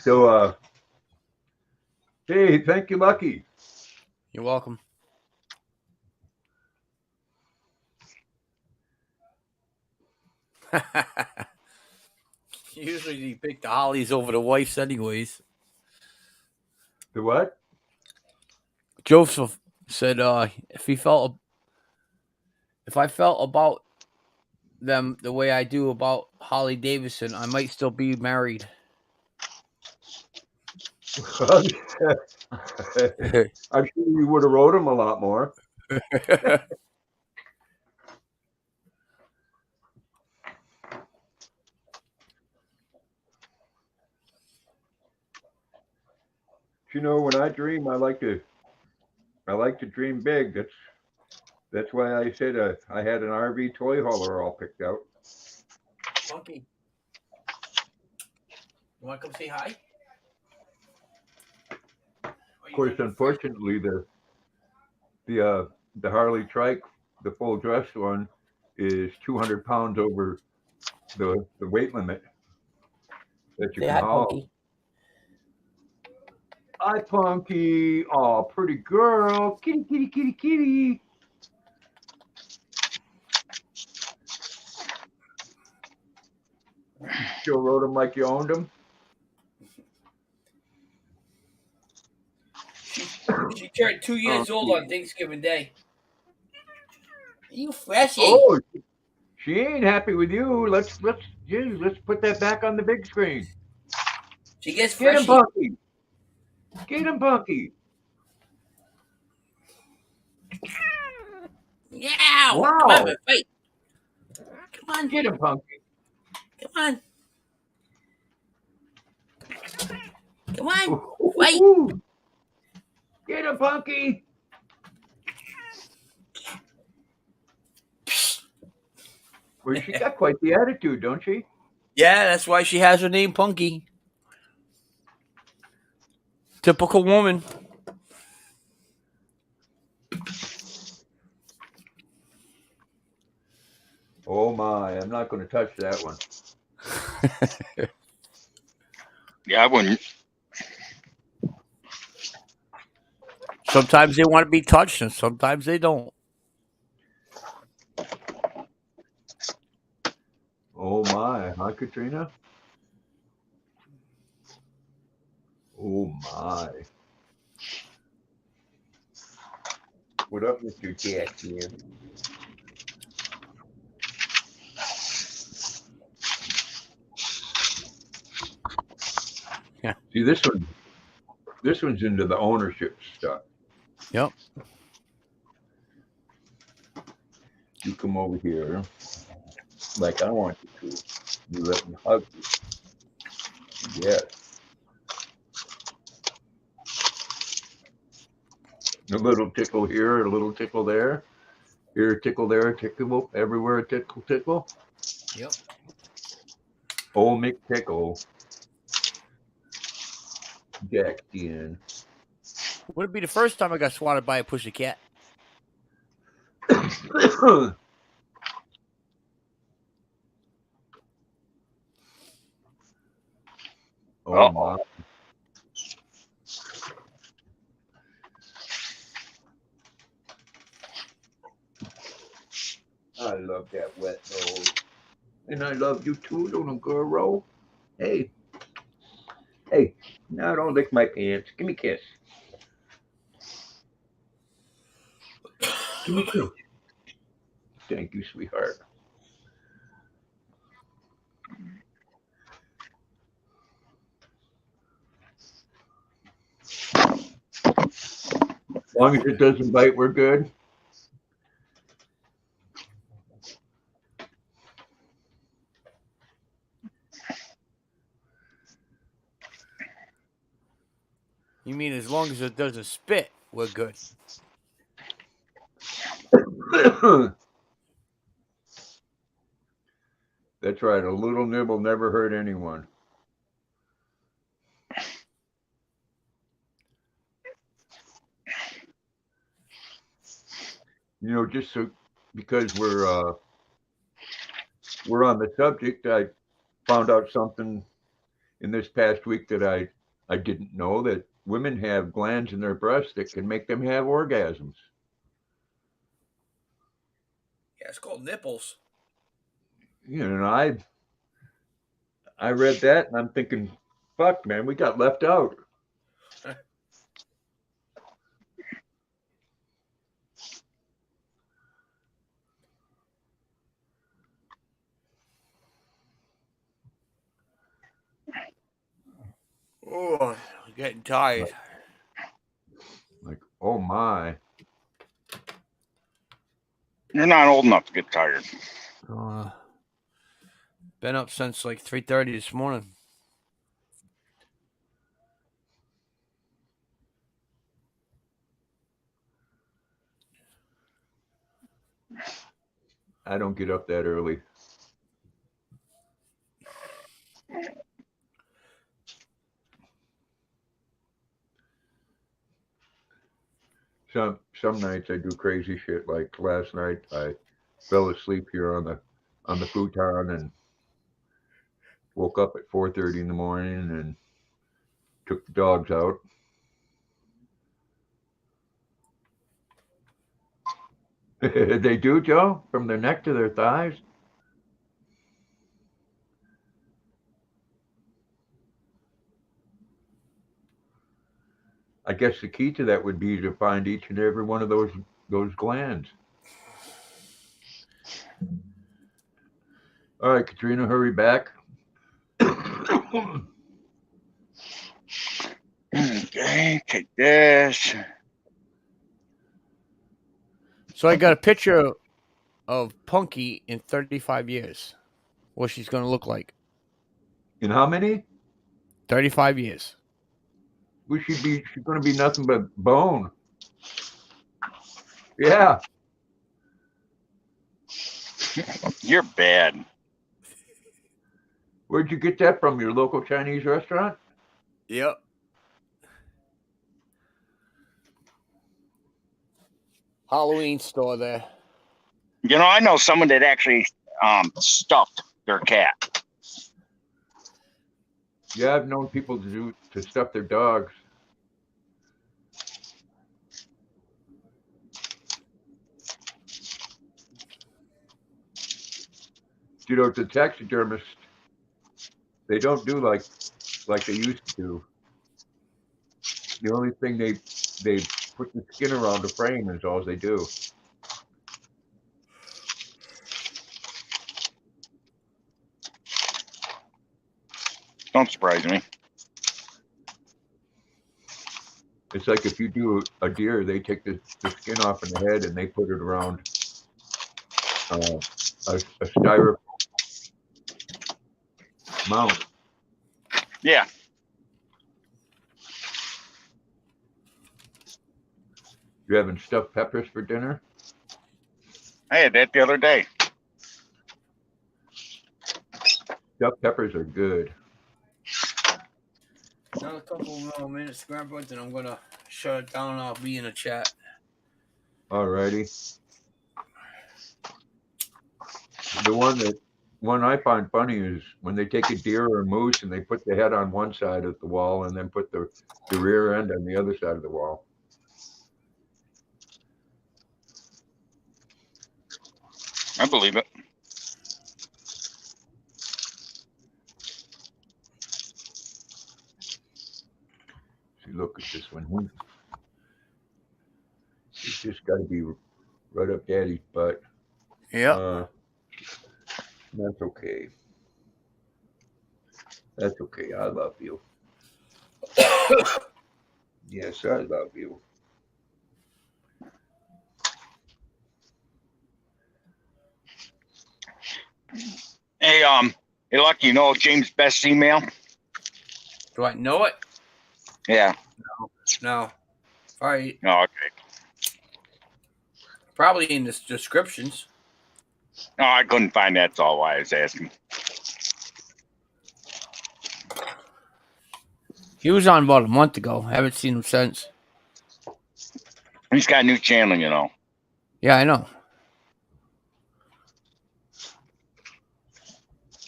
So, hey, thank you, Lucky. You're welcome. Usually you pick the Hollies over the wives anyways. The what? Joseph said if I felt about them the way I do about Holly Davidson, I might still be married. I'm sure you would have wrote him a lot more. You know, when I dream, I like to dream big. That's why I said I had an RV toy hauler all picked out. Funky. You want to come say hi? Of course, unfortunately, the Harley trike, the full dress one, is 200 pounds over the weight limit that you Say can hi, haul. Punky. Hi, Punky. Oh, pretty girl. Kitty, kitty, kitty, kitty. You still rode him like you owned him? She turned 2 years old on Thanksgiving Day. You freshy. Oh, she ain't happy with you. Let's put that back on the big screen. She gets Get him, freshy. Punky. Get him, Punky. Yeah. Wow. Come on, fight. Come on. Get him, Punky. Come on. Come on. Ooh, Fight. ooh. Get him, Punky. Well, she got quite the attitude, don't she? Yeah, that's why she has her name Punky. Typical woman. Oh my, I'm not going to touch that one. Yeah, I wouldn't. Sometimes they want to be touched and sometimes they don't. Oh my, huh, Katrina? Oh my. What up, Mr. Jack here? Yeah. See, this one's into the ownership stuff. Yep. You come over here like I want you to. You let me hug you. Yes. A little tickle here, a little tickle there. Here, a tickle there, a tickle everywhere, a tickle, tickle. Yep. Old McTickle. Jack in. Would it be the first time I got swatted by a pussycat? Oh my. I love that wet nose. And I love you too, little girl. Hey. Hey. Now don't lick my pants. Give me a kiss. Give me a kiss. Thank you, sweetheart. As long as it doesn't bite, we're good. You mean as long as it doesn't spit, we're good. That's right. A little nibble never hurt anyone. You know, just so because we're on the subject, I found out something in this past week that I didn't know that women have glands in their breasts that can make them have orgasms. Yeah, it's called nipples. You know, I read that and I'm thinking, fuck, man, we got left out. Oh, I'm getting tired. Like, oh my. You're not old enough to get tired. Been up since like 3:30 this morning. I don't get up that early. Some nights I do crazy shit. Like last night, I fell asleep here on the futon and woke up at 4:30 in the morning and took the dogs out. They do, Joe, from their neck to their thighs. I guess the key to that would be to find each and every one of those glands. All right, Katrina, hurry back. Okay, take this. So I got a picture of Punky in 35 years. What she's going to look like. In how many? 35 years. Well, she's going to be nothing but bone. Yeah. You're bad. Where'd you get that from? Your local Chinese restaurant? Yep. Halloween store there. You know, I know someone that actually stuffed their cat. Yeah, I've known people to stuff their dogs. You know, the taxidermist, they don't do like they used to do. The only thing they put the skin around the frame is all they do. Don't surprise me. It's like if you do a deer, they take the skin off in the head and they put it around a styrofoam mount. Yeah. You having stuffed peppers for dinner? I had that the other day. Stuffed peppers are good. Another couple more minutes, Grandpa, then I'm going to shut it down and I'll be in a chat. Alrighty. The one I find funny is when they take a deer or a moose and they put the head on one side of the wall and then put the rear end on the other side of the wall. I believe it. See, look at this one. It's just got to be right up Daddy's butt. Yeah. That's okay. That's okay. I love you. Yes, I love you. Hey, Lucky, you know James' best email? Do I know it? Yeah. No. All right. Oh, okay. Probably in the descriptions. No, I couldn't find that. That's all why I was asking. He was on about a month ago. I haven't seen him since. He's got a new channel, you know. Yeah, I know.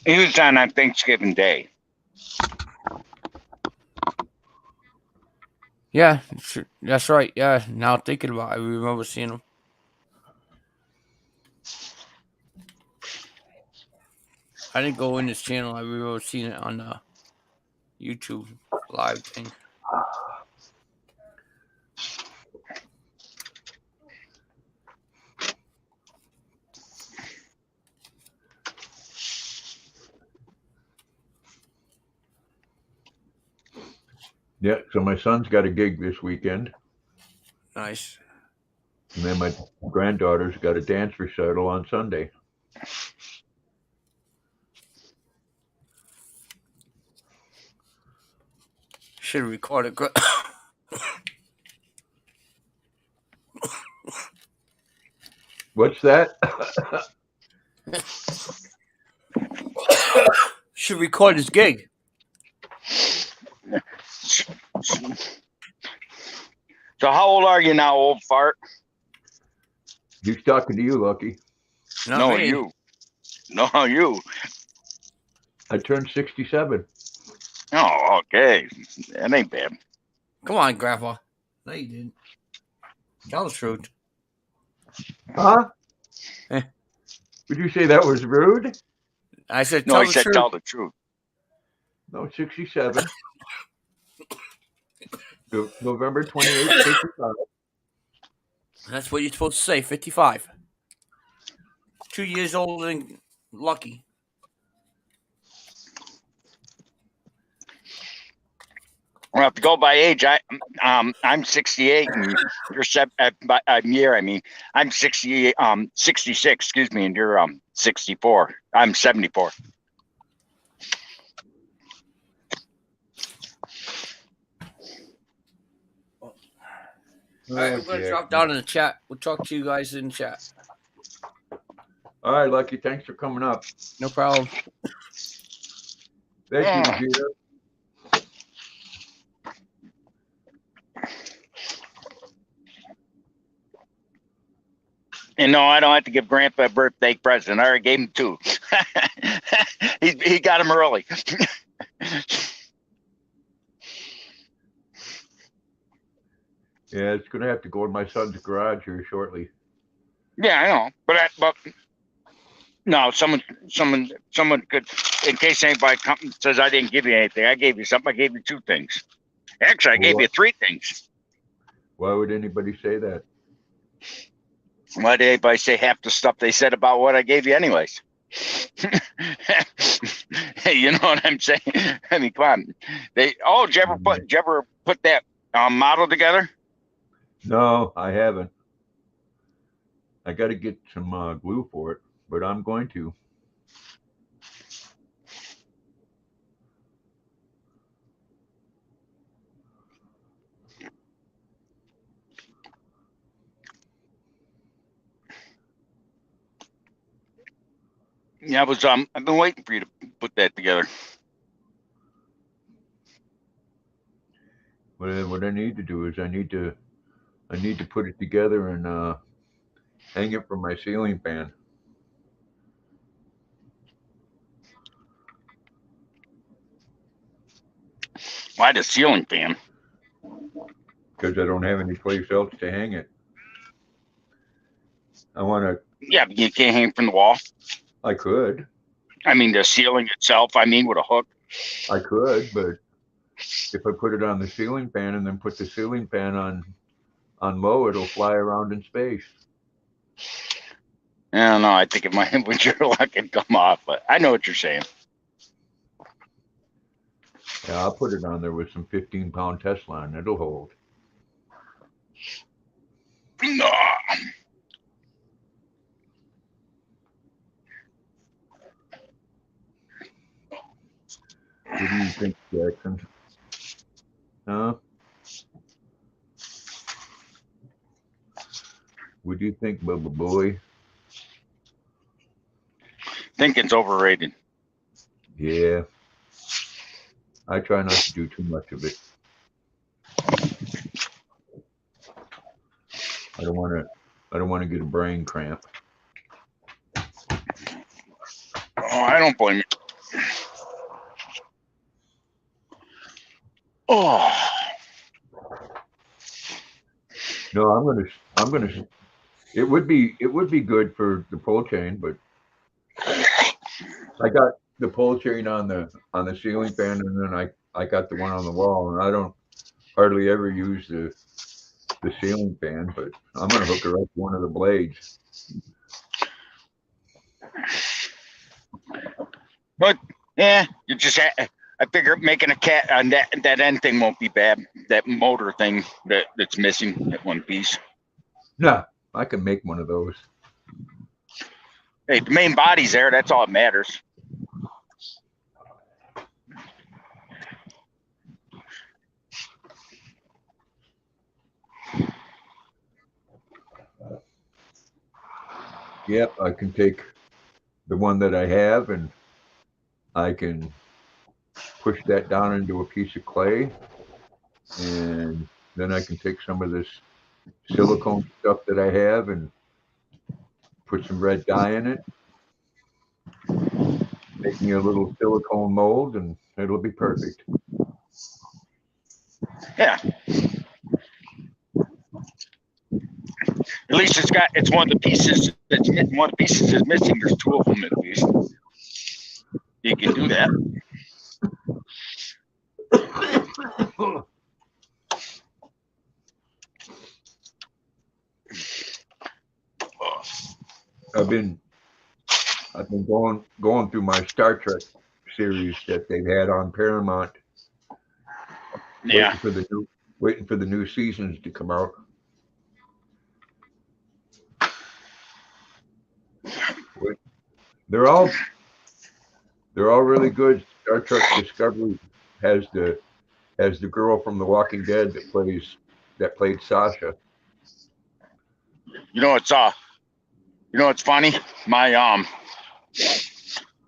He was on Thanksgiving Day. Yeah, that's right. Yeah, now thinking about it, I remember seeing him. I didn't go in his channel. I remember seeing it on the YouTube live thing. Yeah, so my son's got a gig this weekend, Nice. and then my granddaughter's got a dance recital on Sunday. Should record it. What's that? Should record his gig. So how old are you now, old fart? He's talking to you, Lucky. Not No, me. you. No, you. I turned 67. Oh, okay. That ain't bad. Come on, Grandpa. No, you didn't. Tell the truth. Huh? Eh. Would you say that was rude? I said, No, tell he the said truth. tell the truth. No, 67. November 28th, 55. That's what you're supposed to say. 55. 2 years older than Lucky. Well, to go by age, I'm 68, and you're year. I mean, I'm 68, 66. Excuse me, and you're 64. I'm 74. All right, I'm going to drop down in the chat. We'll talk to you guys in chat. All right, Lucky. Thanks for coming up. No problem. Thank you, Vegeta. And no, I don't have to give Grandpa a birthday present. I already gave him 2. he got him early. Yeah, it's gonna have to go in my son's garage here shortly. Yeah, I know, but no, someone could, in case anybody says I didn't give you anything, I gave you something. I gave you 2 things. Actually, I gave you 3 things. Why would anybody say that? Why did anybody say half the stuff they said about what I gave you, anyways? Hey, you know what I'm saying? I mean, come on. Did you ever put that model together? No, I haven't. I got to get some glue for it, but I'm going to. Yeah, I've been waiting for you to put that together. What I need to do is I need to put it together and hang it from my ceiling fan. Why the ceiling fan? Because I don't have any place else to hang it. I want to. Yeah, but you can't hang from the wall. I could. I mean, the ceiling itself. I mean, with a hook. I could, but if I put it on the ceiling fan and then put the ceiling fan on low, it'll fly around in space. I don't know. I think it might, with your luck, it'd come off. But I know what you're saying. Yeah, I'll put it on there with some 15-pound Teflon. It'll hold. No. What do you think, Jackson? Huh? What do you think, Bubba Boy? Thinking's overrated. Yeah. I try not to do too much of it. I don't want to get a brain cramp. Oh, I don't blame you. Oh. No, I'm gonna. It would be good for the pole chain, but I got the pole chain on the ceiling fan, and then I got the one on the wall, and I don't hardly ever use the ceiling fan, but I'm gonna hook her up to one of the blades. But yeah, you just I figure making a cat on that end thing won't be bad. That motor thing that's missing, that one piece. Nah, I can make one of those. Hey, the main body's there. That's all that matters. Yep, I can take the one that I have and I can push that down into a piece of clay, and then I can take some of this silicone stuff that I have and put some red dye in it, make me a little silicone mold, and it'll be perfect. Yeah. At least it's one of the pieces that's one of the pieces is missing. There's two of them at least. You can do that. I've been going through my Star Trek series that they've had on Paramount, Yeah. waiting for the new seasons to come out. They're all really good. Star Trek Discovery has the girl from The Walking Dead that played Sasha. You know it's funny. My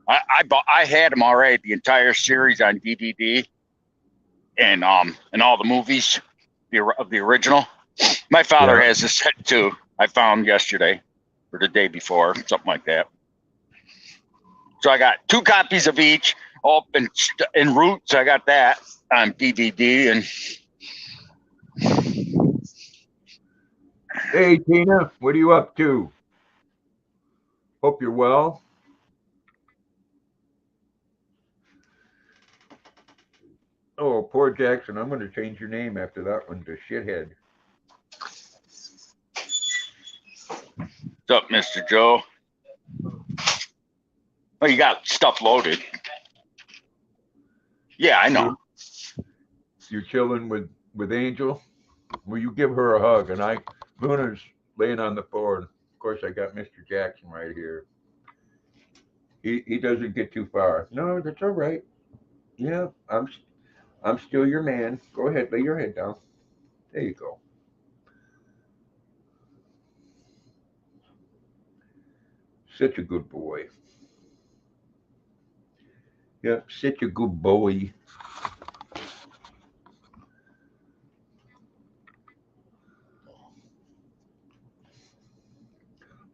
I had them already, the entire series on DVD, and all the movies of the original. My father has this set too. I found yesterday or the day before, something like that. So I got 2 copies of each, all in Roots. I got that on DVD. And Hey Tina, what are you up to? Hope you're well. Oh, poor Jackson. I'm going to change your name after that one to Shithead. What's up, Mr. Joe? Oh, you got stuff loaded. Yeah, I know. You're chilling with Angel. Will you give her a hug? And Luna's laying on the floor. And of course, I got Mr. Jackson right here. He doesn't get too far. No, that's all right. Yeah, I'm still your man. Go ahead, lay your head down. There you go. Such a good boy. Yep, such a good boy.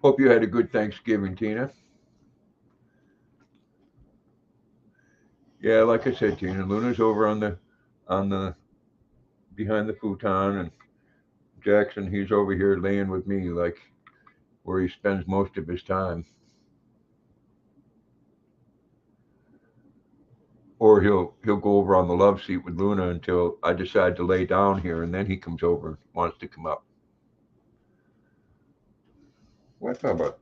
Hope you had a good Thanksgiving, Tina. Yeah, like I said, Tina, Luna's over on the behind the futon, and Jackson, he's over here laying with me, like where he spends most of his time. Or he'll go over on the love seat with Luna until I decide to lay down here, and then he comes over and wants to come up. What, Bubba?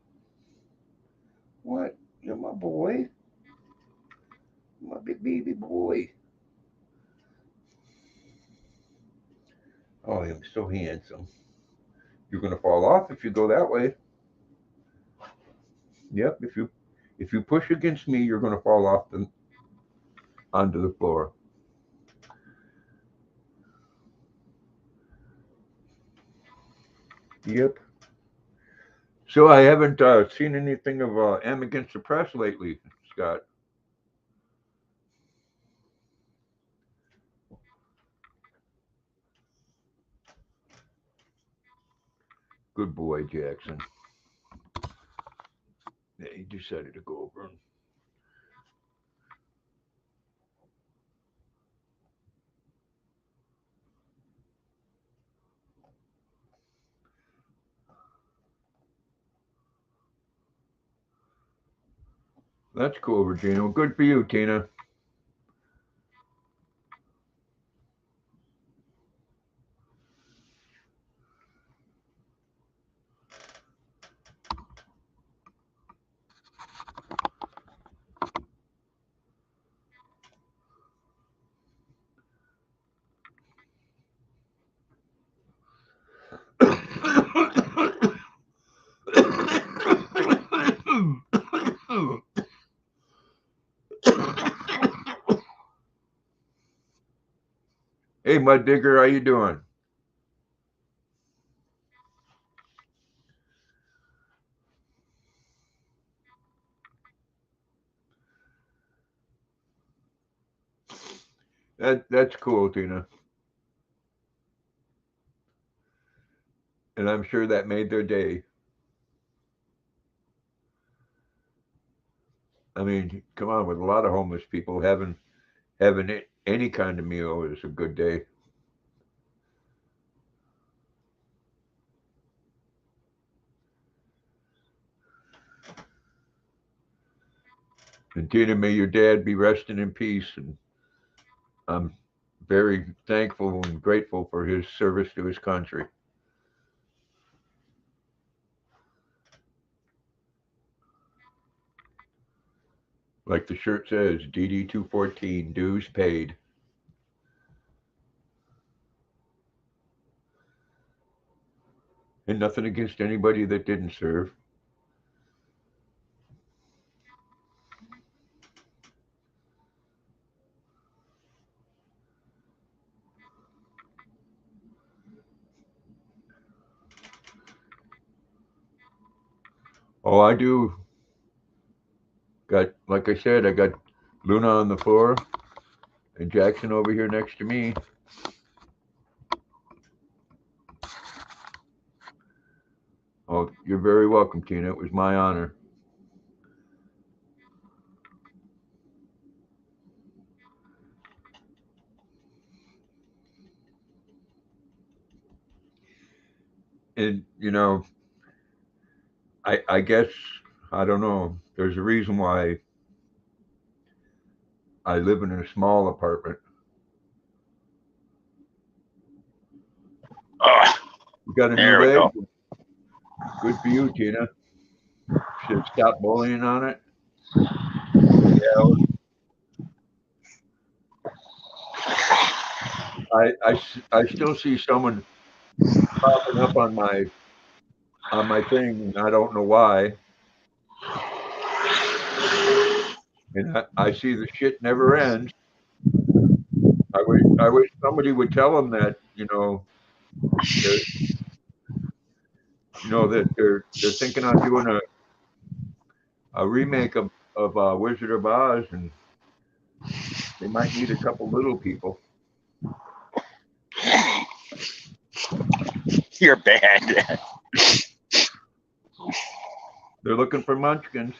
What? You're my boy. My big baby boy. Oh, I'm so handsome. You're gonna fall off if you go that way. Yep, if you push against me, you're gonna fall off onto the floor. Yep. So I haven't seen anything of M Against the Press lately, Scott. Good boy, Jackson. Yeah, he decided to go over. That's cool, Virginia. Well, good for you, Tina. Hey, Mud Digger, how you doing? That's cool, Tina. And I'm sure that made their day. I mean, come on, with a lot of homeless people, having any kind of meal is a good day. And Tina, may your dad be resting in peace. And I'm very thankful and grateful for his service to his country. Like the shirt says, DD 214, dues paid. And nothing against anybody that didn't serve. Oh, I do. Got, like I said, I got Luna on the floor and Jackson over here next to me. Oh, you're very welcome, Tina. It was my honor. And, you know, I guess, I don't know, there's a reason why I live in a small apartment. You got a There new we leg? go. Good for you, Tina. Should stop bullying on it. Yeah. I still see someone popping up on my thing, and I don't know why. And I see the shit never ends. I wish somebody would tell them that, that they're thinking on doing a remake of Wizard of Oz, and they might need a couple little people. You're bad. They're looking for munchkins.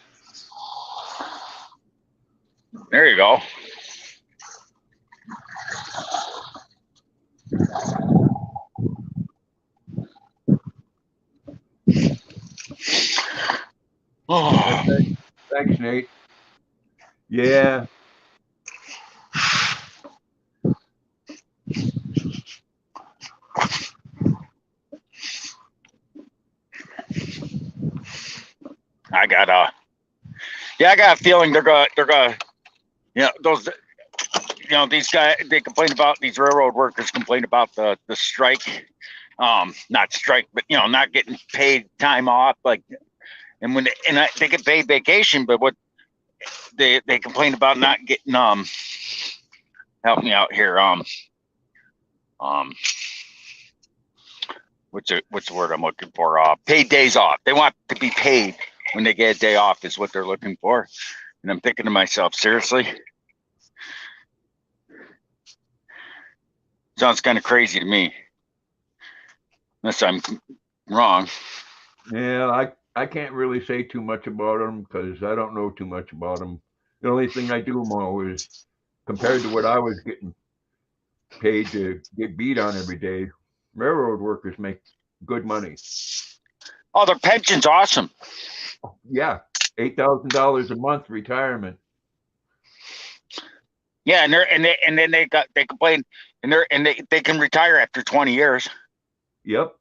There you go. Oh. Thanks, Nate. Yeah. I got a feeling they're gonna, these guys, they complain about, these railroad workers complain about the strike, not strike, but not getting paid time off, like, and they get paid vacation, but what they complain about not getting, help me out here, what's the word I'm looking for? Paid days off. They want to be paid when they get a day off is what they're looking for. And I'm thinking to myself, seriously? Sounds kind of crazy to me. Unless I'm wrong. Yeah, I can't really say too much about them because I don't know too much about them. The only thing I do know is compared to what I was getting paid to get beat on every day, railroad workers make good money. Oh, their pension's awesome. Yeah, $8,000 a month retirement. Yeah, and then they complain, and they can retire after 20 years. Yep,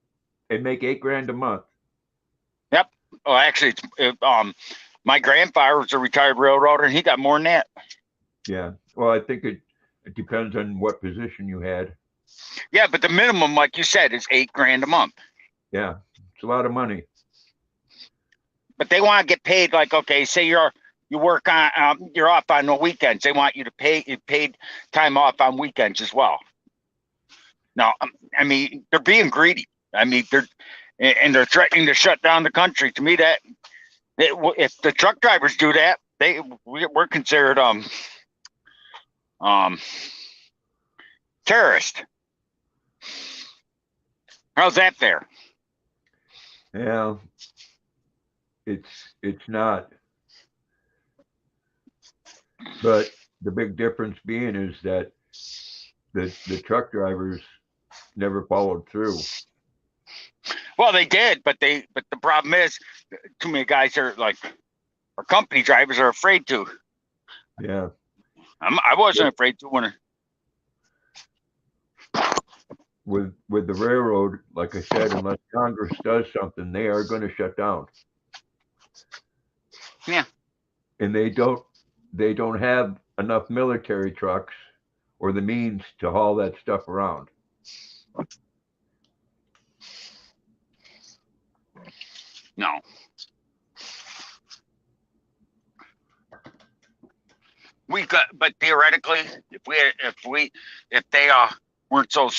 and make $8,000 a month. Yep. Oh, actually, my grandfather was a retired railroader, and he got more than that. Yeah. Well, I think it depends on what position you had. Yeah, but the minimum, like you said, is $8,000 a month. Yeah, it's a lot of money. But they want to get paid. Like, okay, say you work on you're off on the weekends. They want you to paid time off on weekends as well. Now, I mean, they're being greedy. I mean, they're threatening to shut down the country. To me, that if the truck drivers do that, we're considered terrorist. How's that fair? Yeah, it's not. But the big difference being is that the truck drivers never followed through. Well, they did, but the problem is too many guys are like, our company drivers are afraid to. Yeah. I wasn't afraid to when. With the railroad, like I said, unless Congress does something, they are going to shut down. Yeah. And they don't have enough military trucks or the means to haul that stuff around. No. We could, but theoretically, if they weren't so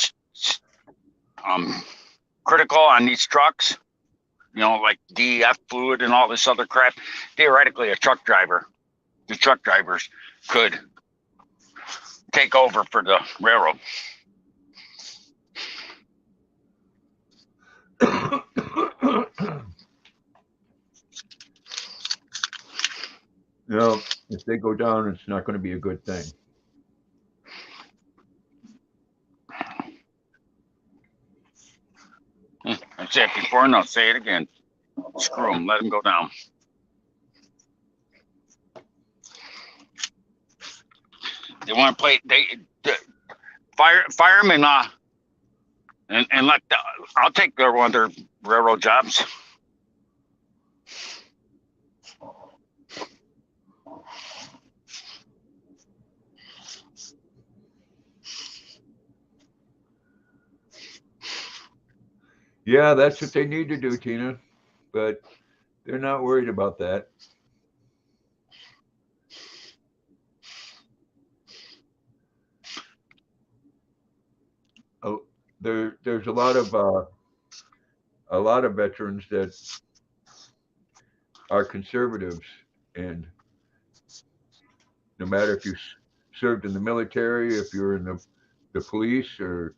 critical on these trucks, you know, like DEF fluid and all this other crap, theoretically, the truck drivers could take over for the railroad. You know, if they go down, it's not going to be a good thing. I said it before, and I'll say it again. Screw them. Let them go down. They want to play. The firemen. And let I'll take one of their railroad jobs. Yeah, that's what they need to do, Tina. But they're not worried about that. Oh, there's a lot of veterans that are conservatives, and no matter if you served in the military, if you're in the police, or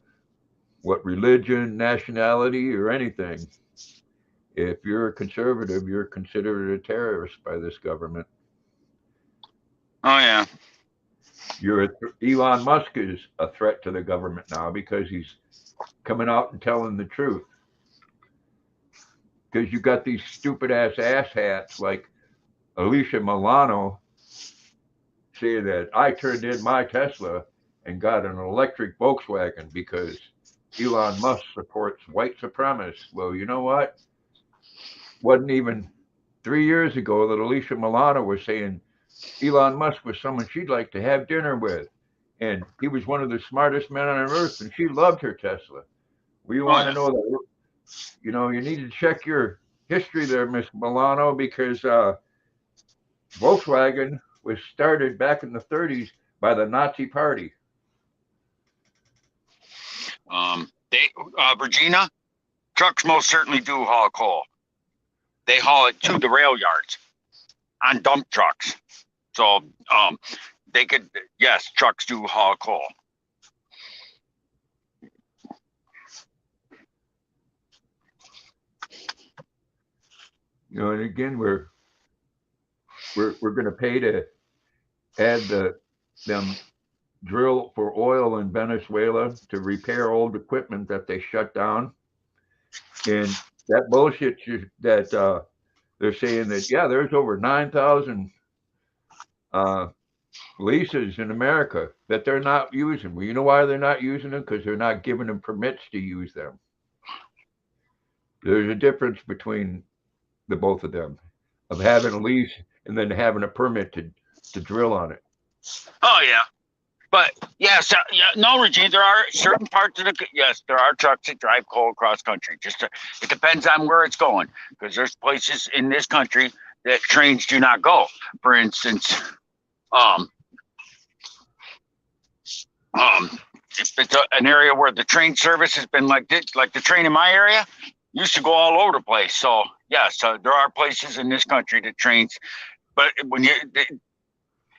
what religion, nationality, or anything, if you're a conservative, you're considered a terrorist by this government. Oh yeah. Elon Musk is a threat to the government now because he's coming out and telling the truth. Because you got these stupid ass hats like Alicia Milano say that I turned in my Tesla and got an electric Volkswagen because Elon Musk supports white supremacists. Well, you know what? Wasn't even 3 years ago that Alicia Milano was saying Elon Musk was someone she'd like to have dinner with. And he was one of the smartest men on earth, and she loved her Tesla. We want to know that, you know, you need to check your history there, Miss Milano, because Volkswagen was started back in the 30s by the Nazi Party. Regina, trucks most certainly do haul coal. They haul it to the rail yards on dump trucks. So they could, yes, trucks do haul coal. You know, and again, we're going to pay to add them drill for oil in Venezuela to repair old equipment that they shut down, and that bullshit that they're saying that, yeah, there's over 9,000 leases in America that they're not using. Well, you know why they're not using them? Because they're not giving them permits to use them. There's a difference between the both of them, of having a lease and then having a permit to drill on it. Oh yeah, but yes, no, Regina. There are certain parts of there are trucks that drive coal across country. It depends on where it's going, because there's places in this country that trains do not go. For instance, if it's an area where the train service has been like this, like the train in my area used to go all over the place. So yes, there are places in this country that trains, but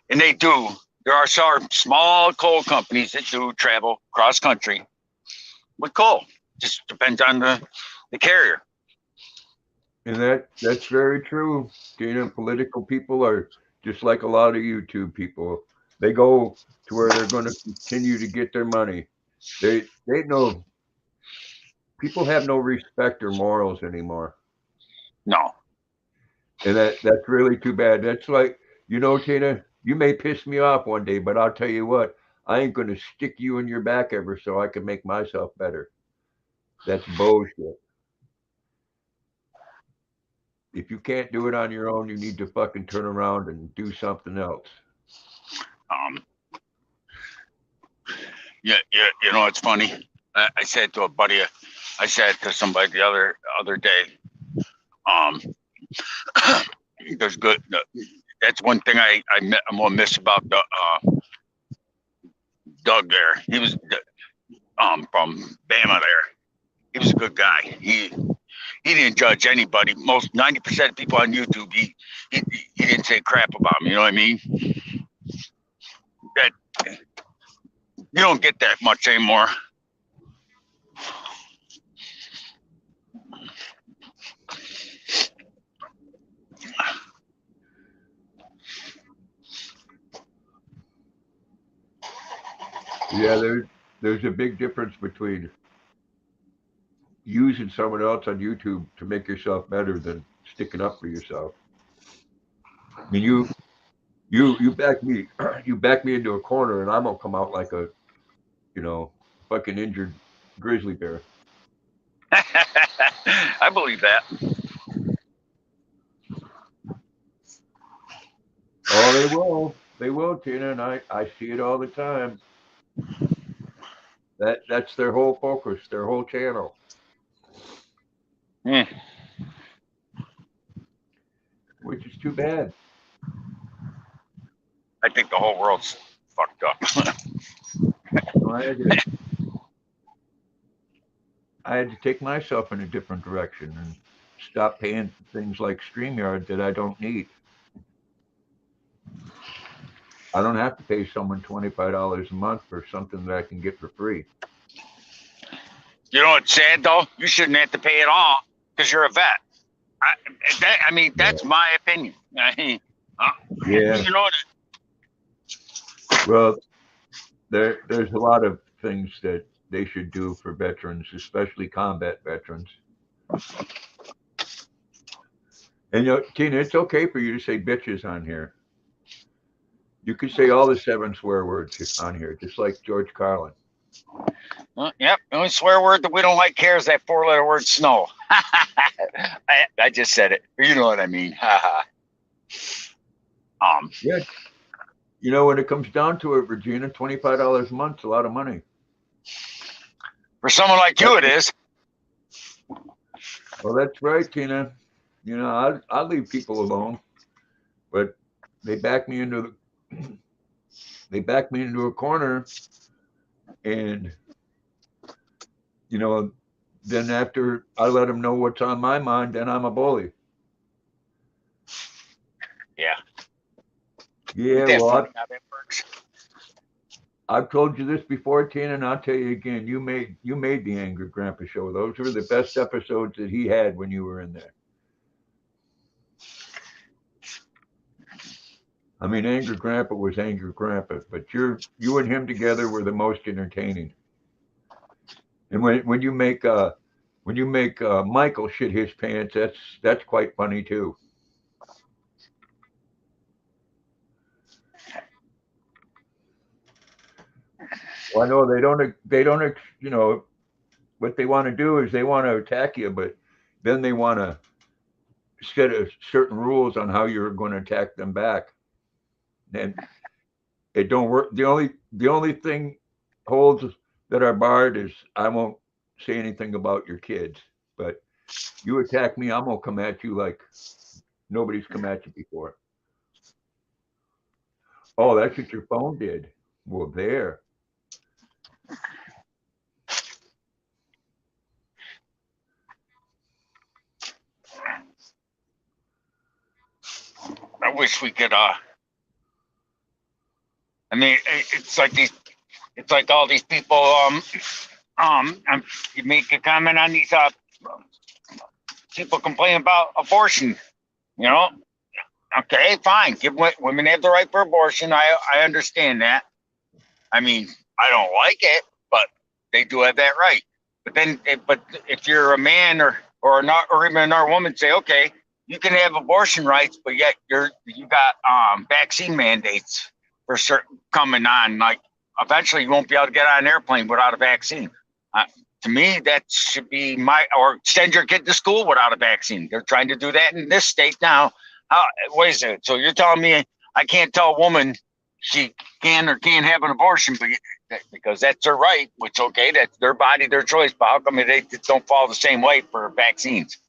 there are some small coal companies that do travel cross country with coal. Just depends on the carrier. And that's very true. Political people are just like a lot of YouTube people. They go to where they're going to continue to get their money. They know people have no respect or morals anymore. No. And that's really too bad. That's like, Tina, you may piss me off one day, but I'll tell you what, I ain't going to stick you in your back ever so I can make myself better. That's bullshit. If you can't do it on your own, you need to fucking turn around and do something else. Yeah. It's funny. I said to a buddy, I said to somebody the other day, there's good. That's one thing I'm gonna miss about the Doug there. He was from Bama there. He was a good guy. He didn't judge anybody. Most 90% of people on YouTube, he didn't say crap about me. You know what I mean? That you don't get that much anymore. Yeah, there's a big difference between using someone else on YouTube to make yourself better than sticking up for yourself. I mean, you back me into a corner, and I'm gonna come out like a, fucking injured grizzly bear. I believe that. Oh, they will, Tina, and I see it all the time. That's their whole focus, their whole channel. Which is too bad. I think the whole world's fucked up. I had to take myself in a different direction and stop paying for things like StreamYard that I don't need. I don't have to pay someone $25 a month for something that I can get for free. You know what's sad though? You shouldn't have to pay it all because you're a vet. That's my opinion. Yeah. You know Well, there's a lot of things that they should do for veterans, especially combat veterans. And Tina, it's okay for you to say bitches on here. You can say all the 7 swear words on here, just like George Carlin. Yep. The only swear word that we don't like here is that 4-letter word snow. I just said it. You know what I mean. Yeah. When it comes down to it, Regina, $25 a month's a lot of money. For someone like you, it is. Well, that's right, Tina. I leave people alone, but they back me into a corner, and then after I let them know what's on my mind, then I'm a bully. Yeah. Yeah. Well, I've told you this before, Tina, and I'll tell you again. You made the Angry Grandpa show. Those were the best episodes that he had when you were in there. I mean, Angry Grandpa was Angry Grandpa, but you and him together were the most entertaining. And when you make Michael shit his pants, that's quite funny too. Well, I know they don't, you know, what they want to do is they want to attack you, but then they want to set a certain rules on how you're going to attack them back. And it don't work. The only thing holds that are barred is I won't say anything about your kids. But you attack me, I'm gonna come at you like nobody's come at you before. Oh, that's what your phone did. Well, there. I wish we could. I mean, it's like these. It's like all these people. You make a comment on these people complain about abortion. You know, okay, fine. Give women have the right for abortion. I understand that. I mean, I don't like it, but they do have that right. But then, but if you're a man or not, or even another woman, say, okay, you can have abortion rights, but yet you got vaccine mandates for certain coming on. Like eventually, you won't be able to get on an airplane without a vaccine. To me, that should be or send your kid to school without a vaccine. They're trying to do that in this state now. Wait a second. So you're telling me I can't tell a woman she can or can't have an abortion, because that's her right, which, okay, that's their body, their choice, but how come they don't follow the same way for vaccines?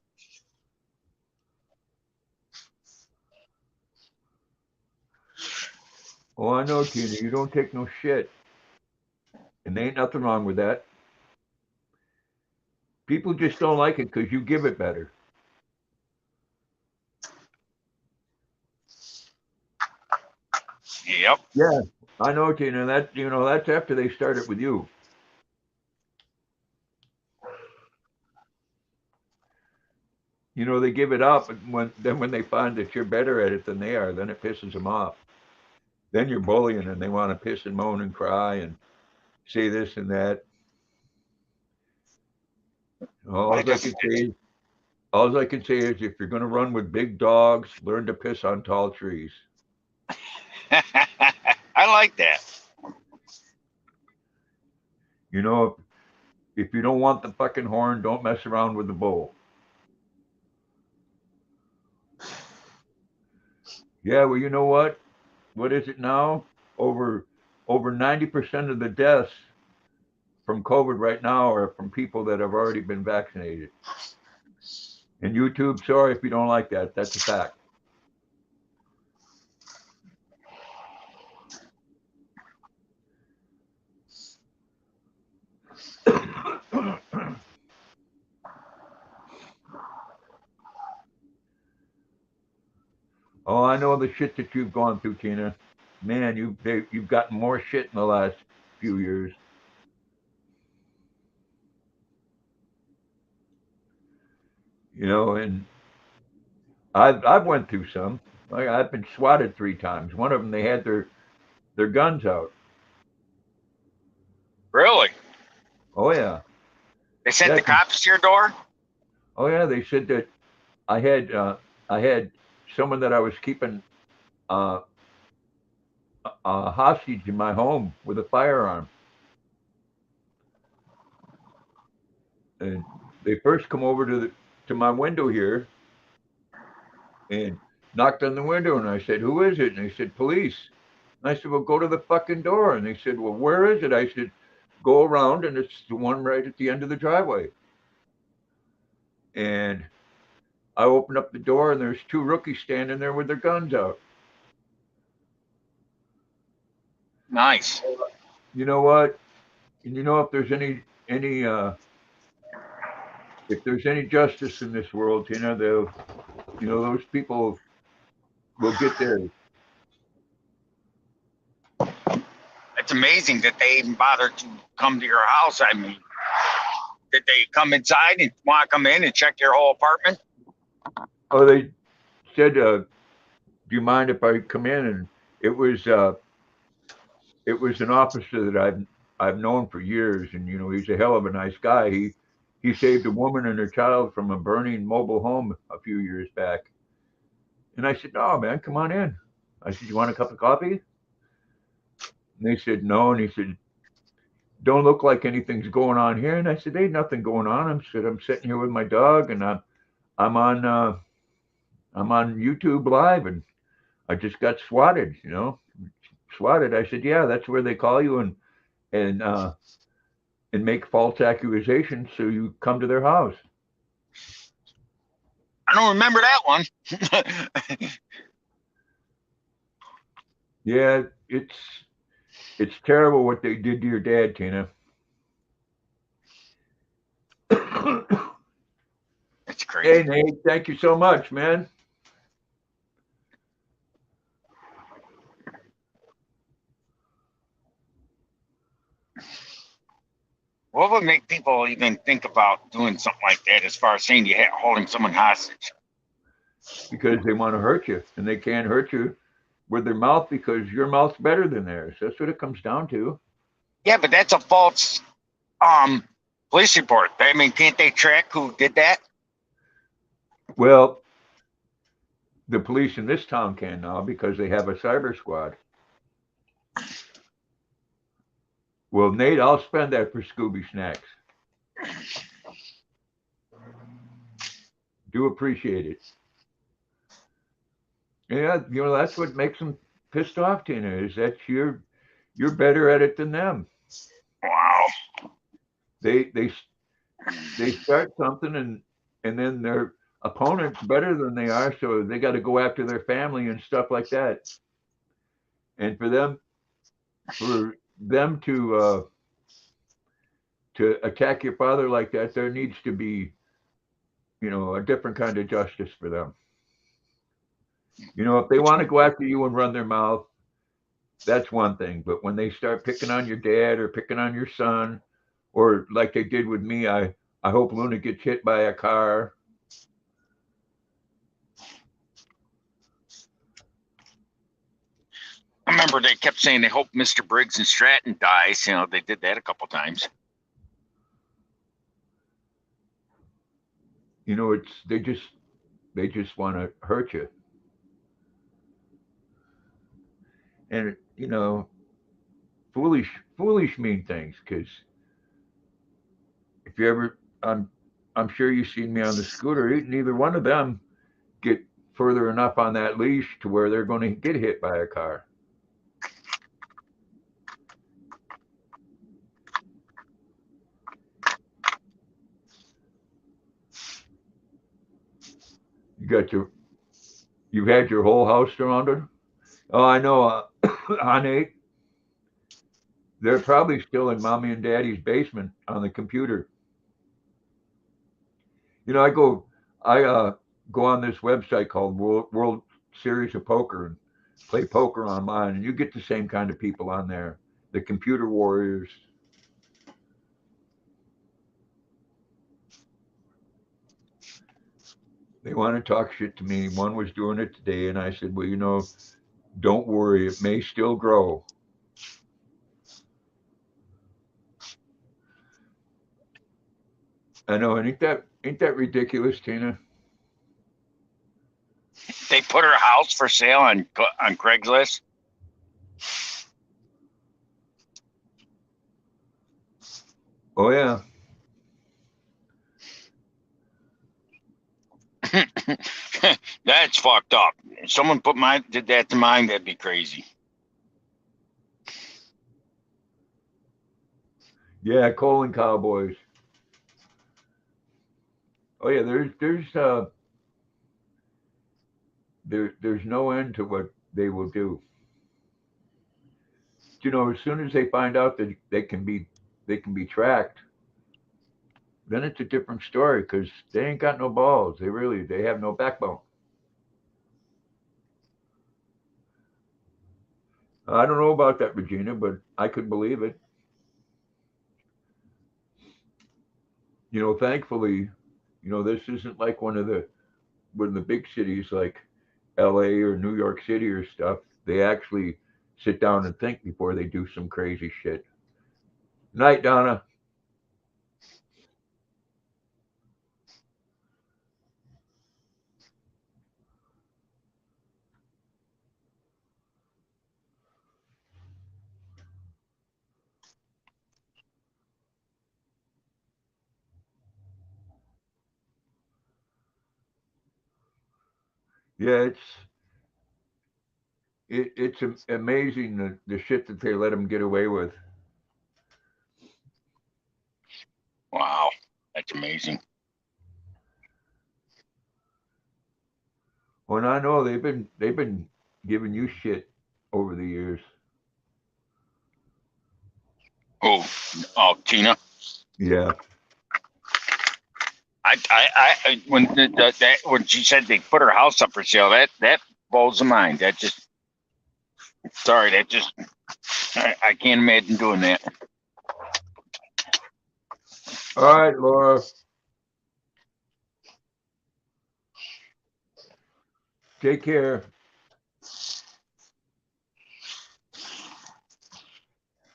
Oh, I know, Tina. You don't take no shit, and there ain't nothing wrong with that. People just don't like it because you give it better. Yep. Yeah, I know, Tina. That's after they started with you. They give it up, and when they find that you're better at it than they are, then it pisses them off. Then you're bullying, and they want to piss and moan and cry and say this and that. All I can say is, if you're going to run with big dogs, learn to piss on tall trees. I like that. If you don't want the fucking horn, don't mess around with the bull. Yeah, well, you know what? What is it now? Over 90% of the deaths from COVID right now are from people that have already been vaccinated. And YouTube, sorry if you don't like that. That's a fact. Oh, I know the shit that you've gone through, Tina. Man, you've gotten more shit in the last few years. And I've went through some. I've been swatted 3 times. One of them, they had their guns out. Really? Oh yeah. They sent the cops to your door? Oh yeah, they said that I had someone that I was keeping hostage in my home with a firearm. And they first come over to my window here and knocked on the window, and I said, "Who is it?" And they said, "Police." And I said, "Well, go to the fucking door." And they said, "Well, where is it?" I said, "Go around, and it's the one right at the end of the driveway." And I opened up the door, and there's 2 rookies standing there with their guns out. Nice. You know what? And if there's any justice in this world, those people will get theirs. It's amazing that they even bothered to come to your house. I mean, did they come inside and want to come in and check your whole apartment? Oh, they said, "Do you mind if I come in?" And it was an officer that I've known for years, and he's a hell of a nice guy. He saved a woman and her child from a burning mobile home a few years back. And I said, "No, man, come on in." I said, "You want a cup of coffee?" And they said no, and he said, don't look like anything's going on here. And I said, ain't nothing going on. I'm sitting here with my dog, and I'm on I'm on YouTube Live, and I just got swatted. Swatted. I said, yeah, that's where they call you and and make false accusations, so you come to their house. I don't remember that one. Yeah, it's terrible what they did to your dad, Tina. It's crazy. Hey, Nate, thank you so much, man. What would make people even think about doing something like that, as far as saying you holding someone hostage? Because they want to hurt you, and they can't hurt you with their mouth because your mouth's better than theirs. That's what it comes down to. Yeah, but that's a false police report. I mean, can't they track who did that? Well, the police in this town can now because they have a cyber squad. Well, Nate, I'll spend that for Scooby Snacks. Do appreciate it. Yeah, that's what makes them pissed off, Tina, is that you're better at it than them. Wow. They start something and then their opponent's better than they are, so they got to go after their family and stuff like that. And for them to attack your father like that, there needs to be, a different kind of justice for them. If they want to go after you and run their mouth, that's one thing. But when they start picking on your dad or picking on your son, or like they did with me, I hope Luna gets hit by a car. I remember they kept saying they hope Mr. Briggs and Stratton dies. They did that a couple times. They just want to hurt you. And foolish mean things, because if you ever, I'm sure you've seen me on the scooter. Neither one of them get further enough on that leash to where they're going to get hit by a car. You've had your whole house surrounded. Oh, I know, Nate. They're probably still in mommy and daddy's basement on the computer. I go on this website called World Series of Poker and play poker online, and you get the same kind of people on there, the computer warriors. They want to talk shit to me. One was doing it today, and I said, well, don't worry, it may still grow. I know, and ain't that ridiculous, Tina? They put her house for sale on Craigslist. Oh yeah. That's fucked up. If someone did that to mine, that'd be crazy. Yeah, Colon Cowboys. Oh yeah, there's no end to what they will do. As soon as they find out that they can be tracked, then it's a different story, because they ain't got no balls. They have no backbone. I don't know about that, Regina, but I could believe it. Thankfully, this isn't like one of the big cities like LA or New York City or stuff. They actually sit down and think before they do some crazy shit. Night, Donna. Yeah, it's amazing the shit that they let them get away with. Wow, that's amazing. When I know they've been giving you shit over the years. Oh, oh, Tina. Yeah. When that when she said they put her house up for sale, that blows the mind. That just, sorry, that just, I can't imagine doing that. All right, Laura. Take care.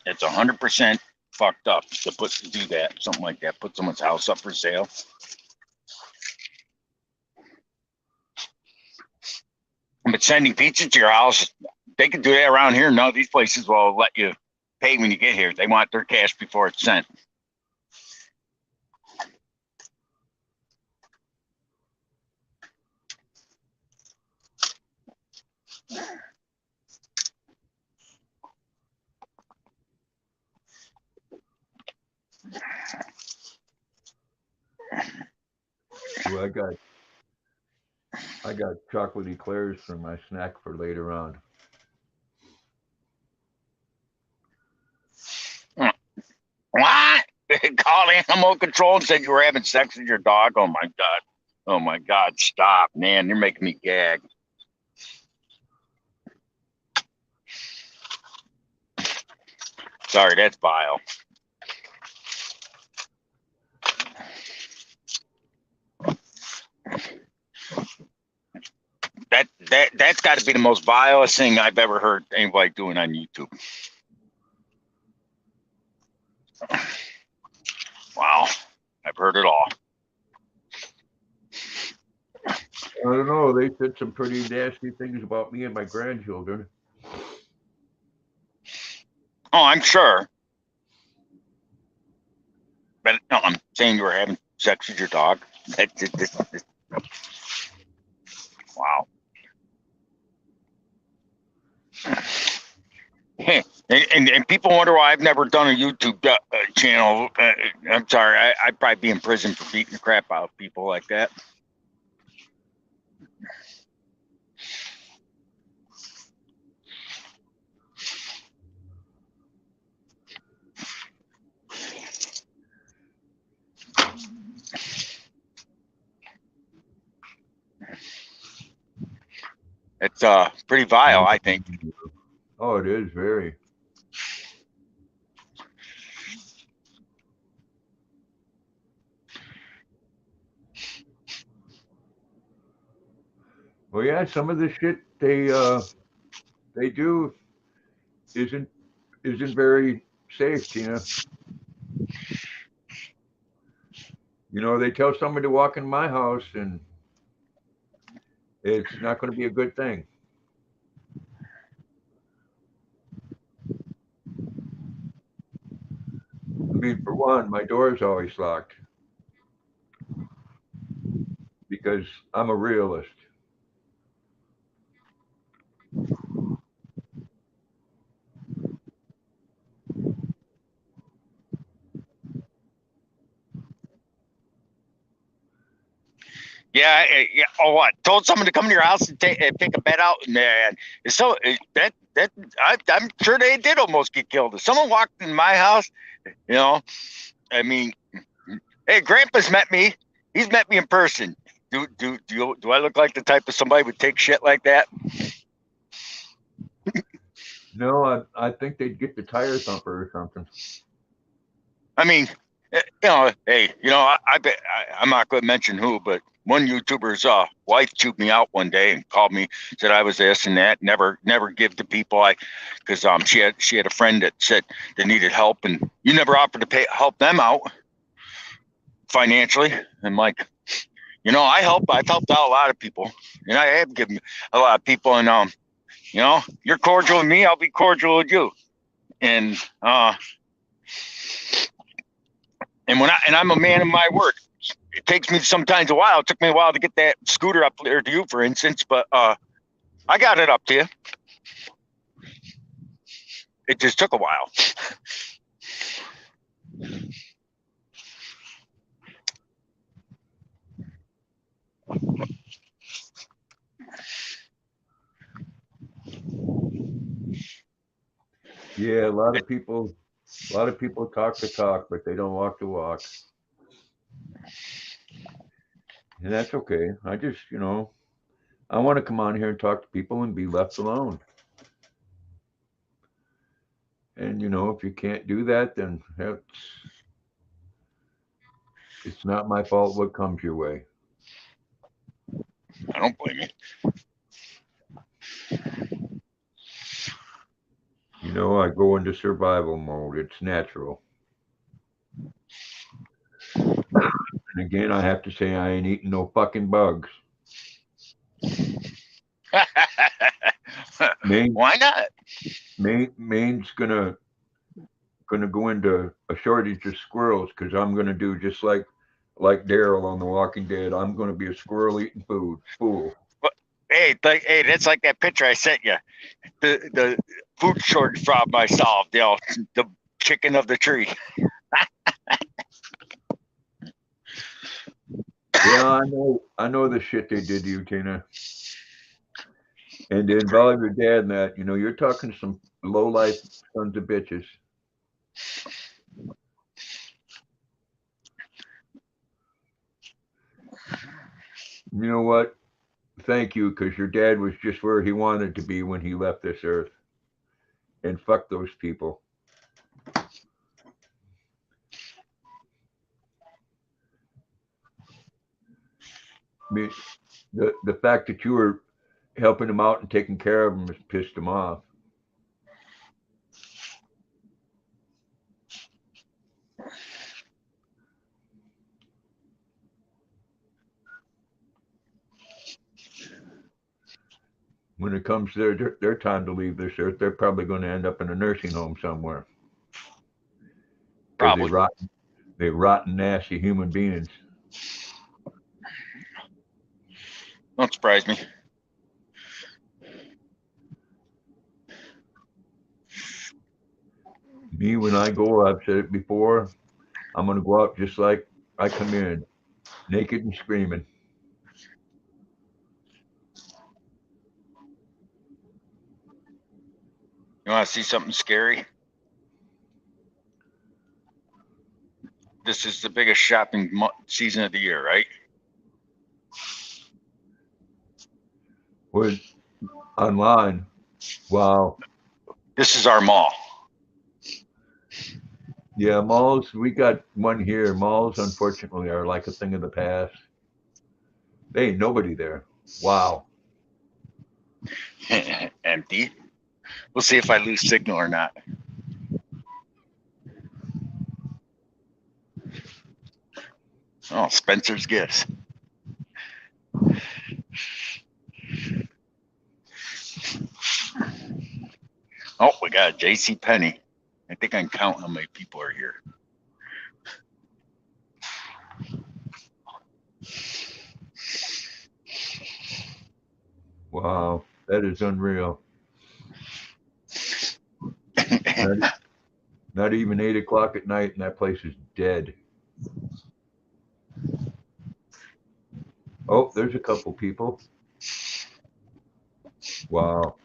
It's 100% fucked up to do that, something like that. Put someone's house up for sale. But sending pizza to your house, they can do that around here. No, these places will let you pay when you get here. They want their cash before it's sent. Well, I got chocolate eclairs for my snack for later on. What? Called animal control and said you were having sex with your dog? Oh my God. Oh my God. Stop, man. You're making me gag. Sorry, that's vile. That's got to be the most vilest thing I've ever heard anybody doing on YouTube. Wow, I've heard it all. I don't know. They said some pretty nasty things about me and my grandchildren. Oh, I'm sure. But no, I'm saying you were having sex with your dog. Wow. And people wonder why I've never done a YouTube channel. I'm sorry, I'd probably be in prison for beating the crap out of people like that. It's pretty vile, I think. Oh, it is very. Well, yeah, some of the shit they do isn't very safe, Tina. You know, they tell somebody to walk in my house, and it's not going to be a good thing. I mean, for one, my door is always locked because I'm a realist. Yeah, yeah. Oh, what? Told someone to come to your house and pick a bed out, and so I'm sure they did almost get killed. If someone walked in my house, you know, I mean, hey, Grandpa's met me. He's met me in person. Do I look like the type of somebody would take shit like that? No, I think they'd get the tire thumper or something. I mean, you know, hey, you know, I'm not going to mention who, but one YouTuber's wife chewed me out one day and called me, said I was this and that. Never give to people. Because she had a friend that said they needed help, and you never offered to help them out financially. And like, you know, I've helped out a lot of people, and I have given a lot of people. And you know, you're cordial with me, I'll be cordial with you. And I'm a man of my word. takes me sometimes a while. It took me a while to get that scooter up there to you, for instance, but I got it up to you. It just took a while. Yeah, a lot of people talk the talk, but they don't walk the walk. And that's okay. I just, I want to come on here and talk to people and be left alone. And, if you can't do that, then it's not my fault what comes your way. I don't blame you. I go into survival mode. It's natural. And again, I have to say I ain't eating no fucking bugs. Why not? Maine's gonna go into a shortage of squirrels because I'm gonna do just like Daryl on The Walking Dead. I'm gonna be a squirrel eating fool. Hey, that's like that picture I sent you. The food shortage problem I solved. The chicken of the tree. Yeah, I know the shit they did to you, Tina. And to involve your dad in that, you're talking to some low-life sons of bitches. You know what? Thank you, because your dad was just where he wanted to be when he left this earth. And fuck those people. I mean, the fact that you were helping him out and taking care of him has pissed him off. When it comes to their time to leave this earth, they're probably going to end up in a nursing home somewhere. Probably. They rotten, nasty human beings. Don't surprise me. Me, when I go, I've said it before, I'm going to go out just like I come in, naked and screaming. You want to see something scary? This is the biggest shopping season of the year, right? Was online. Wow. This is our mall. Yeah, malls, we got one here. Malls, unfortunately, are like a thing of the past. There ain't nobody there. Wow. Empty. We'll see if I lose signal or not. Oh, Spencer's Gifts. Oh, we got J.C. Penney. I think I can count how many people are here. Wow, that is unreal. Not even 8 o'clock at night, and that place is dead. Oh, there's a couple people. Wow.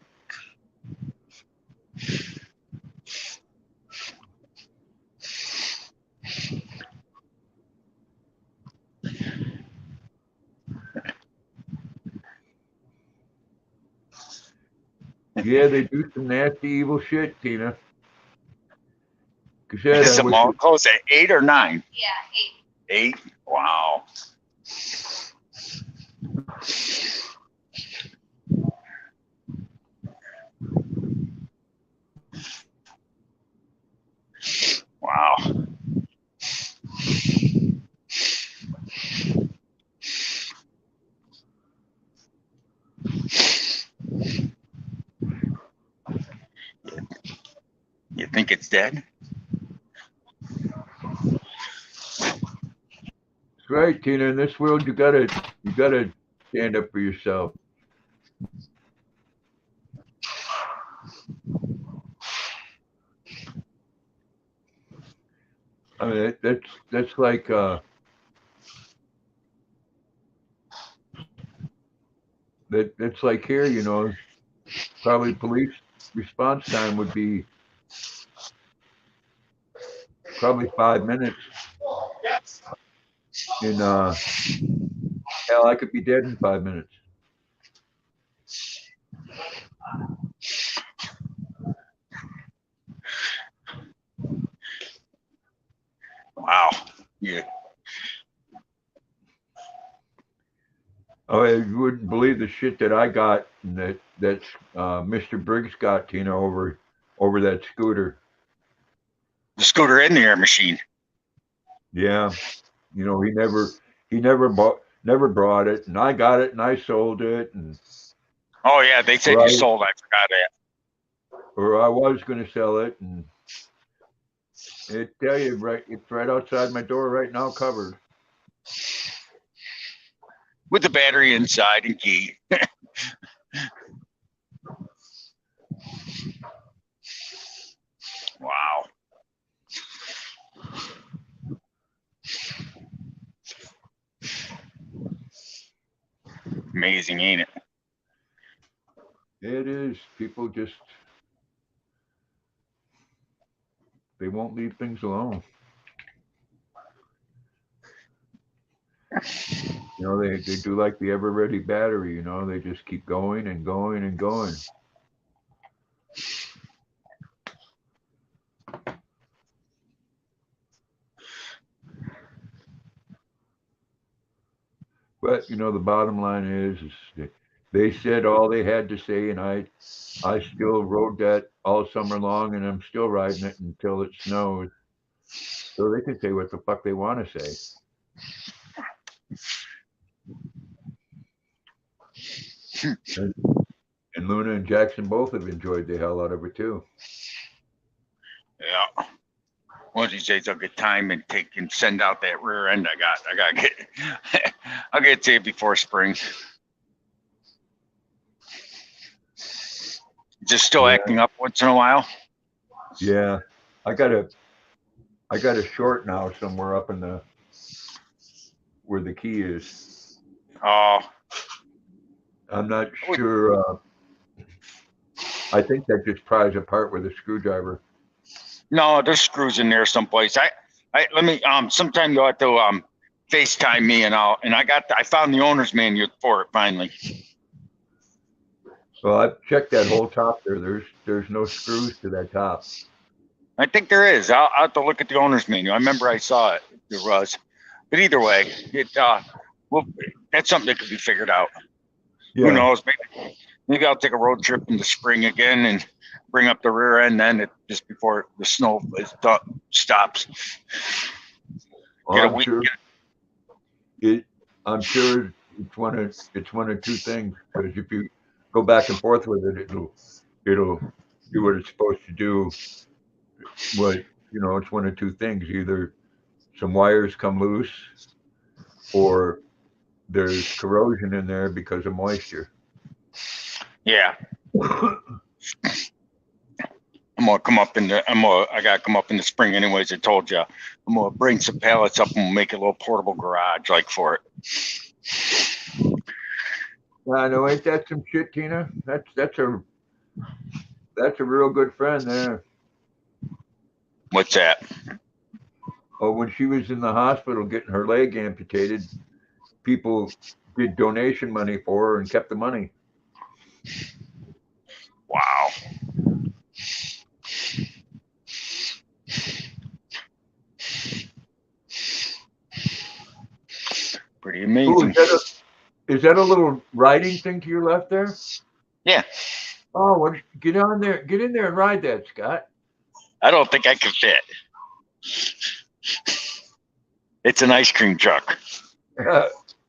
Yeah, they do some nasty, evil shit, Tina. Is the mall closed at 8 or 9? Yeah, 8. 8? Wow. Wow. You think it's dead? right, Tina. In this world, you gotta stand up for yourself. I mean, that's like that's like here. You know, probably police response time would be probably 5 minutes. In hell, I could be dead in 5 minutes. Wow. Yeah. Oh, you wouldn't believe the shit that I got and that Mr. Briggs got, Tina, over that scooter. The scooter in the air machine. Yeah, you know, he never brought it, and I got it and I sold it, and Oh yeah, they said you sold. I forgot that. or I was going to sell it, and it tell you it's right outside my door right now, covered With the battery inside and key. Wow. Amazing, ain't it? It is. People just they won't leave things alone. You know, they do like the ever ready battery, you know, they just keep going and going and going. But you know, the bottom line is they said all they had to say, and I still rode that all summer long, and I'm still riding it until it snows. So they can say what the fuck they want to say. And Luna and Jackson both have enjoyed the hell out of it too. Yeah. One of these days I'll get time and take and send out that rear end I gotta get I'll get it to you before spring. Just still acting up once in a while. Yeah. I got a short now somewhere up in the where the key is. Oh. I'm not sure. I think that just pries apart with a screwdriver. No, there's screws in there someplace. I let me sometime you'll have to FaceTime me and I found the owner's manual for it finally. Well, I've checked that whole top there. There's no screws to that top. I think there is. I'll have to look at the owner's manual. I remember I saw it. There was. But either way, that's something that could be figured out. Yeah. Who knows? Maybe I'll take a road trip in the spring again and bring up the rear end then just before the snow stops. Well, I'm sure it's one of two things, because if you go back and forth with it, it'll do what it's supposed to do. But you know, it's one of two things: either some wires come loose, or there's corrosion in there because of moisture. Yeah. I'm gonna come up I gotta come up in the spring anyways. I told you I'm gonna bring some pallets up and make a little portable garage like for it. I know, ain't that some shit, Tina? That's a real good friend there. What's that? Oh, when she was in the hospital getting her leg amputated, people did donation money for her and kept the money. Wow. Pretty amazing. Ooh, is that a little riding thing to your left there? Yeah. Oh, well, get in there and ride that, Scott. I don't think I can fit. It's an ice cream truck.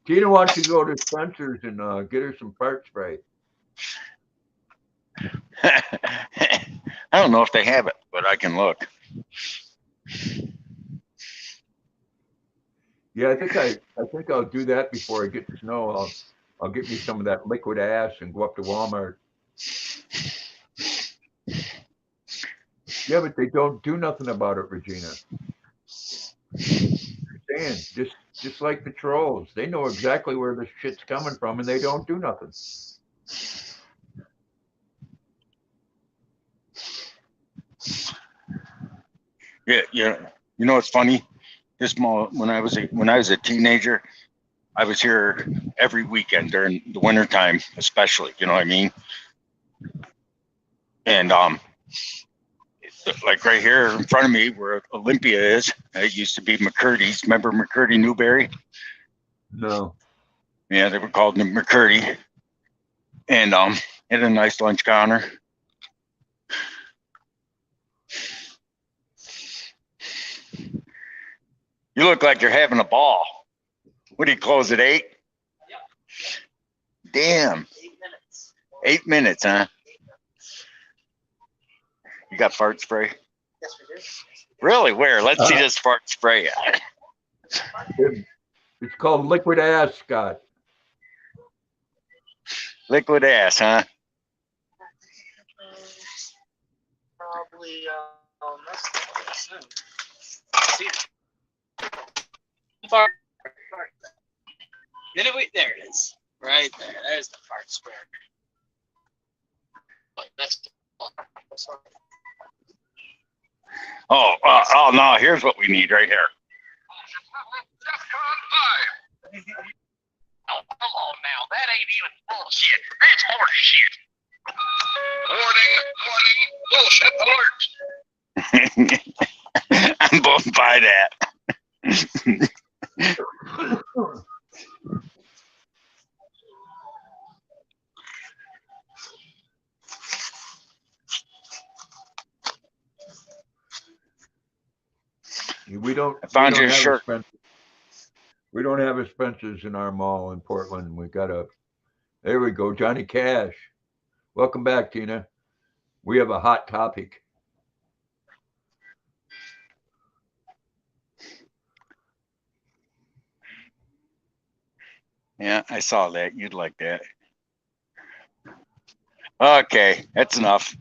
Tina wants you to go to Spencer's and get her some fart spray. I don't know if they have it, but I can look. Yeah, I think I'll do that before I get snow. I'll get me some of that liquid ass and go up to Walmart. Yeah, but they don't do nothing about it, Regina. Saying just like the trolls, they know exactly where this shit's coming from, and they don't do nothing. Yeah, yeah. You know what's funny? When I was a teenager, I was here every weekend during the wintertime, especially. You know what I mean? And like right here in front of me, where Olympia is, it used to be McCurdy's. Remember McCurdy Newberry? No. Yeah, they were called McCurdy, and had a nice lunch counter. You look like you're having a ball. What do you close at 8? Damn. 8 minutes, huh? You got fart spray? Yes, we do. Really? Where? Let's see this fart spray. It's called liquid ass, Scott. Liquid ass, huh? Probably soon. See. Fart. There it is. Right there. There's the fart spray. That's. Oh no! Here's what we need right here. Oh, come on now. That ain't even bullshit. That's horse shit. Warning. Bullshit alert. I'm both by that. We don't. I found we don't your have shirt. We don't have a Spencer's in our mall in Portland. We got a. There we go, Johnny Cash. Welcome back, Tina. We have a hot topic. Yeah, I saw that. You'd like that. Okay, that's enough.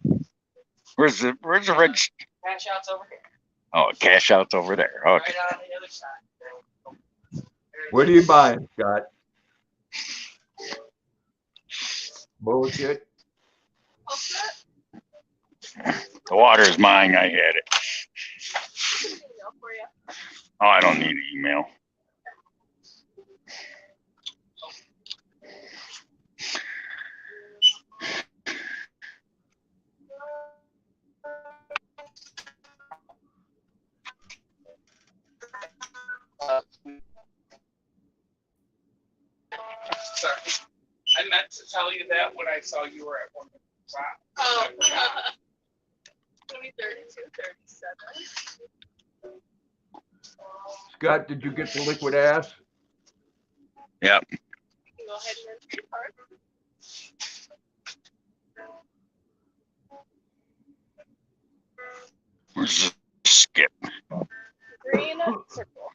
Where's the red? Cash out's over here. Oh, cash out's over there. Okay. Right on the other side. What are you buying, Scott? Bullshit. The water is mine. I had it. Oh, I don't need an email. Sorry. I meant to tell you that when I saw you were at one. Oh. 32, 37. Scott, did you get the liquid ass? Yep. You can go ahead and enter your card. Where's the skip? Green circle.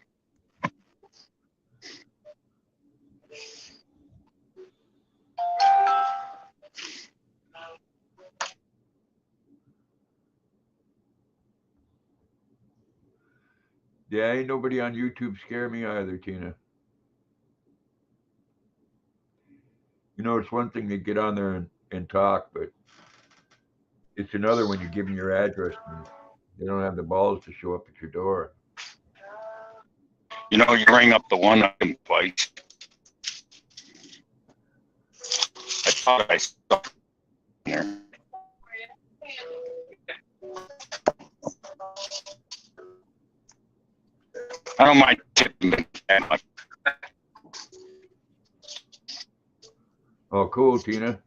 Yeah, ain't nobody on YouTube scare me either, Tina. You know, it's one thing to get on there and talk, but it's another when you give them your address and they don't have the balls to show up at your door. You know, you ring up the one item twice. I thought I saw there. I don't mind tipping that much. Oh, cool, Tina.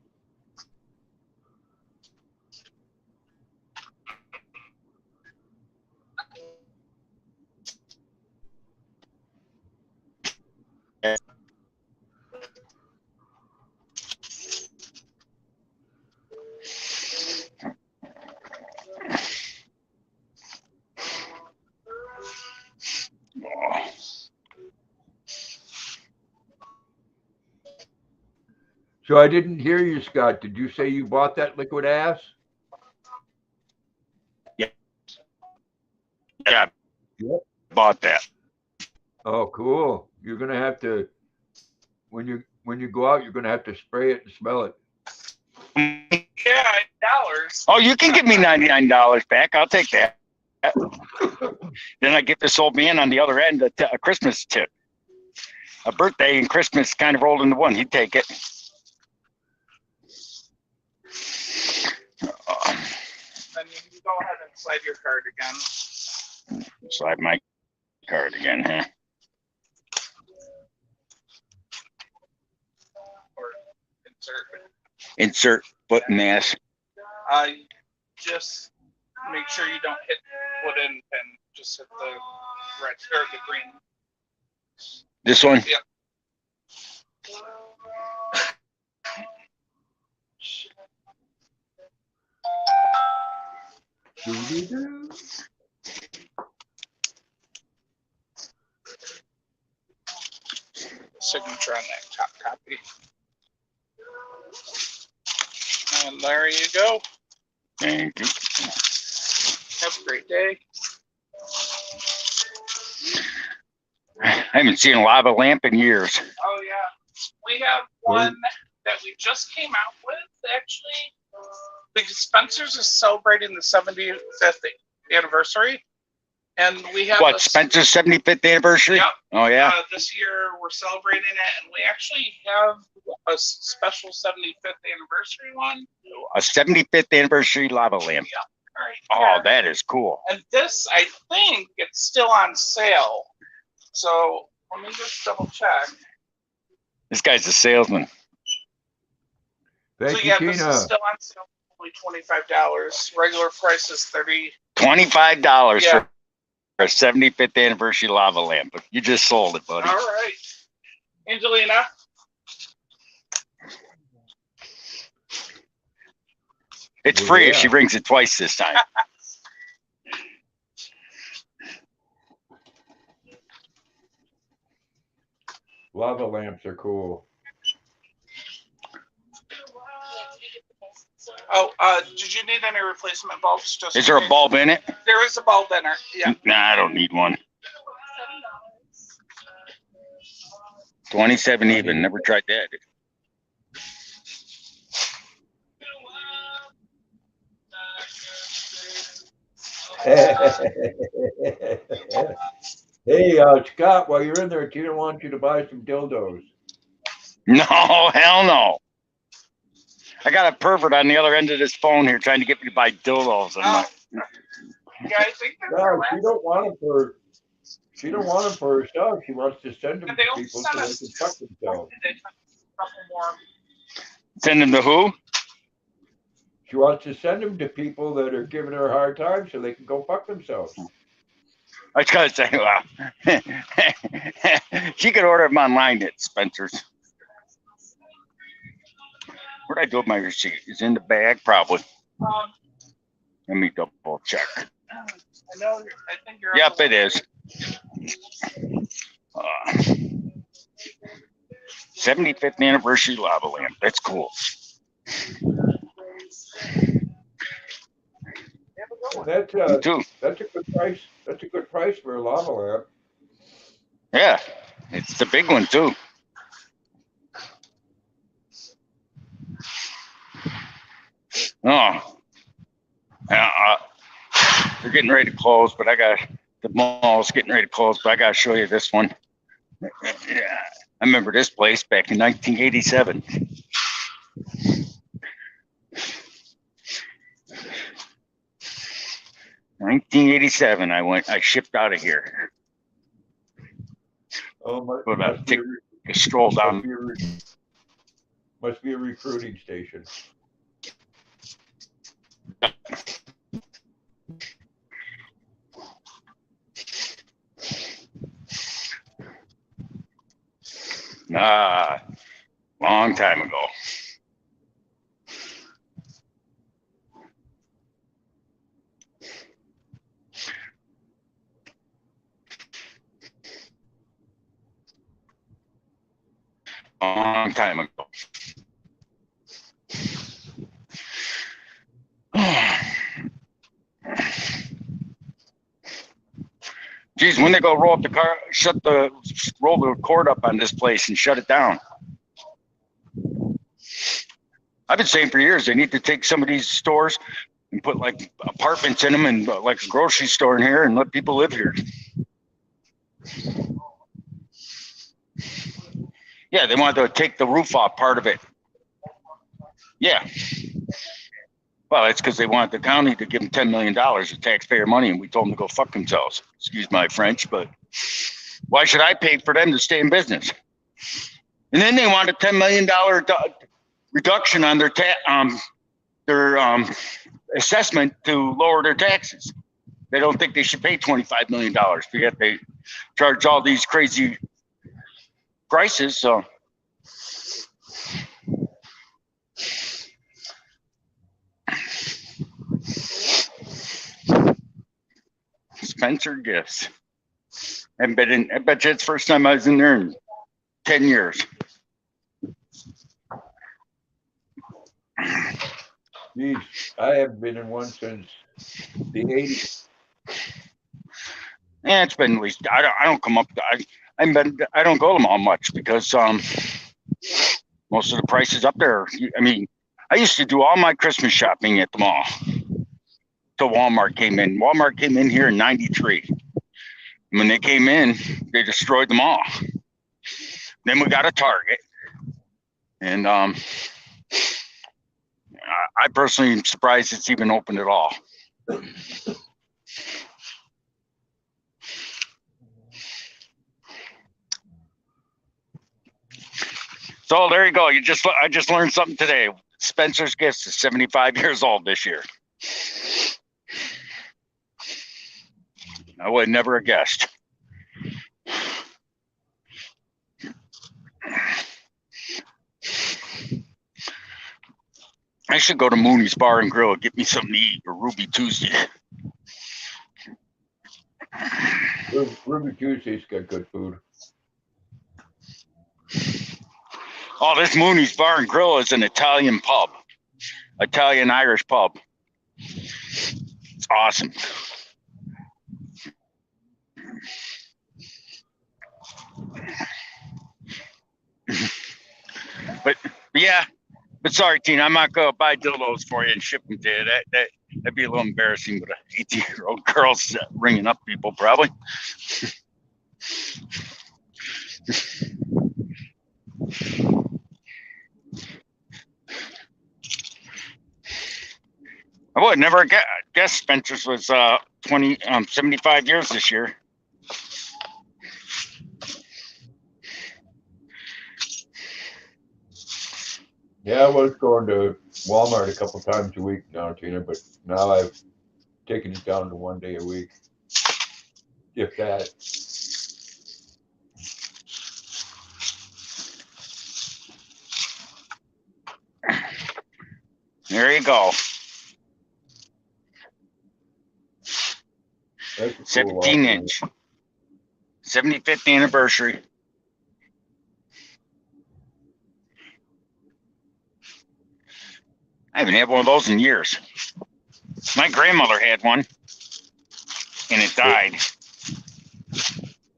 So I didn't hear you, Scott. Did you say you bought that liquid ass? Yeah, Yep. bought that. Oh, cool. You're gonna have to when you go out, you're gonna have to spray it and smell it. Yeah, $9. Oh, you can give me $99 back. I'll take that. Then I get this old man on the other end a Christmas tip. A birthday and Christmas kind of rolled into one. He'd take it. Then you can go ahead and slide your card again. Slide my card again, huh? Or insert. Insert foot in ass. Just make sure you don't hit wooden pin. Just hit the red or the green. This one? Yep. Doo-doo-doo. Signature on that top copy. And there you go. Thank you. Have a great day. I haven't seen a lava lamp in years. Oh yeah, we have one that we just came out with. Actually, because Spencer's is celebrating the 75th anniversary, and we have What, Spencer's 75th anniversary? Yep. Oh, yeah. This year we're celebrating it, and we actually have a special 75th anniversary one. A 75th anniversary lava lamp. All right. Oh, that is cool. And this, I think, it's still on sale. So let me just double check. This guy's a salesman. Thank So you, yeah, this Tina. is still on sale. Only $25. Regular price is $30. $25 Yeah. for a 75th anniversary lava lamp. You just sold it, buddy. All right, Angelina. It's Well, free if yeah. she rings it twice this time. Lava lamps are cool. Oh, did you need any replacement bulbs? Just Is there a bulb in it? There is a bulb in it. Yeah. Nah, I don't need one. 27 even. Never tried that. Hey, Scott, while you're in there, Tina wants you to buy some dildos. No, hell no. I got a pervert on the other end of this phone here trying to get me to buy dildos. I'm like, Yeah, I think that's No, our she last. don't want them for. She don't want them for herself. She wants to send them And to they also people sent so they us can fuck themselves. They sent a couple more. send them to who? She wants to send them to people that are giving her a hard time so they can go fuck themselves. I was going to say, well, she could order them online at Spencer's. Where'd I do my receipt? It's in the bag, probably. Let me double check. I know. I think you're. Yep, it is. 75th anniversary lava lamp. That's cool. That's Me too. that's a good price. That's a good price for a lava lamp. Yeah, it's the big one too. Oh, they're getting ready to close, but I got the mall's getting ready to close. But I got to show you this one. Yeah, I remember this place back in 1987. I shipped out of here. Oh, What about must be a stroll down? Must be a recruiting station. Long time ago. Long time ago. Geez, when they go roll up the car, roll the cord up on this place and shut it down. I've been saying for years they need to take some of these stores and put like apartments in them and like a grocery store in here and let people live here. Yeah, they wanted to take the roof off part of it. Yeah. Well, it's because they wanted the county to give them $10 million of taxpayer money, and we told them to go fuck themselves. Excuse my French, but why should I pay for them to stay in business? And then they want a $10 million reduction on their assessment to lower their taxes. They don't think they should pay $25 million, but yet they charge all these crazy prices. So Spencer Gifts. I bet you it's the first time I was in there in 10 years. Geez, I haven't been in one since the 80s. Yeah, it's been at least. I don't come up. I don't go to the mall much because most of the prices up there. I mean, I used to do all my Christmas shopping at the mall till Walmart came in. Walmart came in here in '93. When they came in, they destroyed the mall. Then we got a Target, and I personally am surprised it's even open at all. So there you go. I just learned something today. Spencer's Gifts is 75 years old this year. I would never have guessed. I should go to Mooney's Bar and Grill and get me something to eat, or Ruby Tuesday. Ruby Tuesday's got good food. Oh, this Mooney's Bar and Grill is an Italian pub, Italian-Irish pub. It's awesome. But yeah, but sorry, Tina, I'm not gonna buy dildos for you and ship them to you. That'd be a little embarrassing with an 18-year-old girl ringing up people, probably. I would never guess Spencer's was 75 years this year. Yeah, I was going to Walmart a couple times a week now, Tina, but now I've taken it down to one day a week, if that. There you go. That's a cool 17-inch. 75th anniversary. I haven't had one of those in years. My grandmother had one, and it died.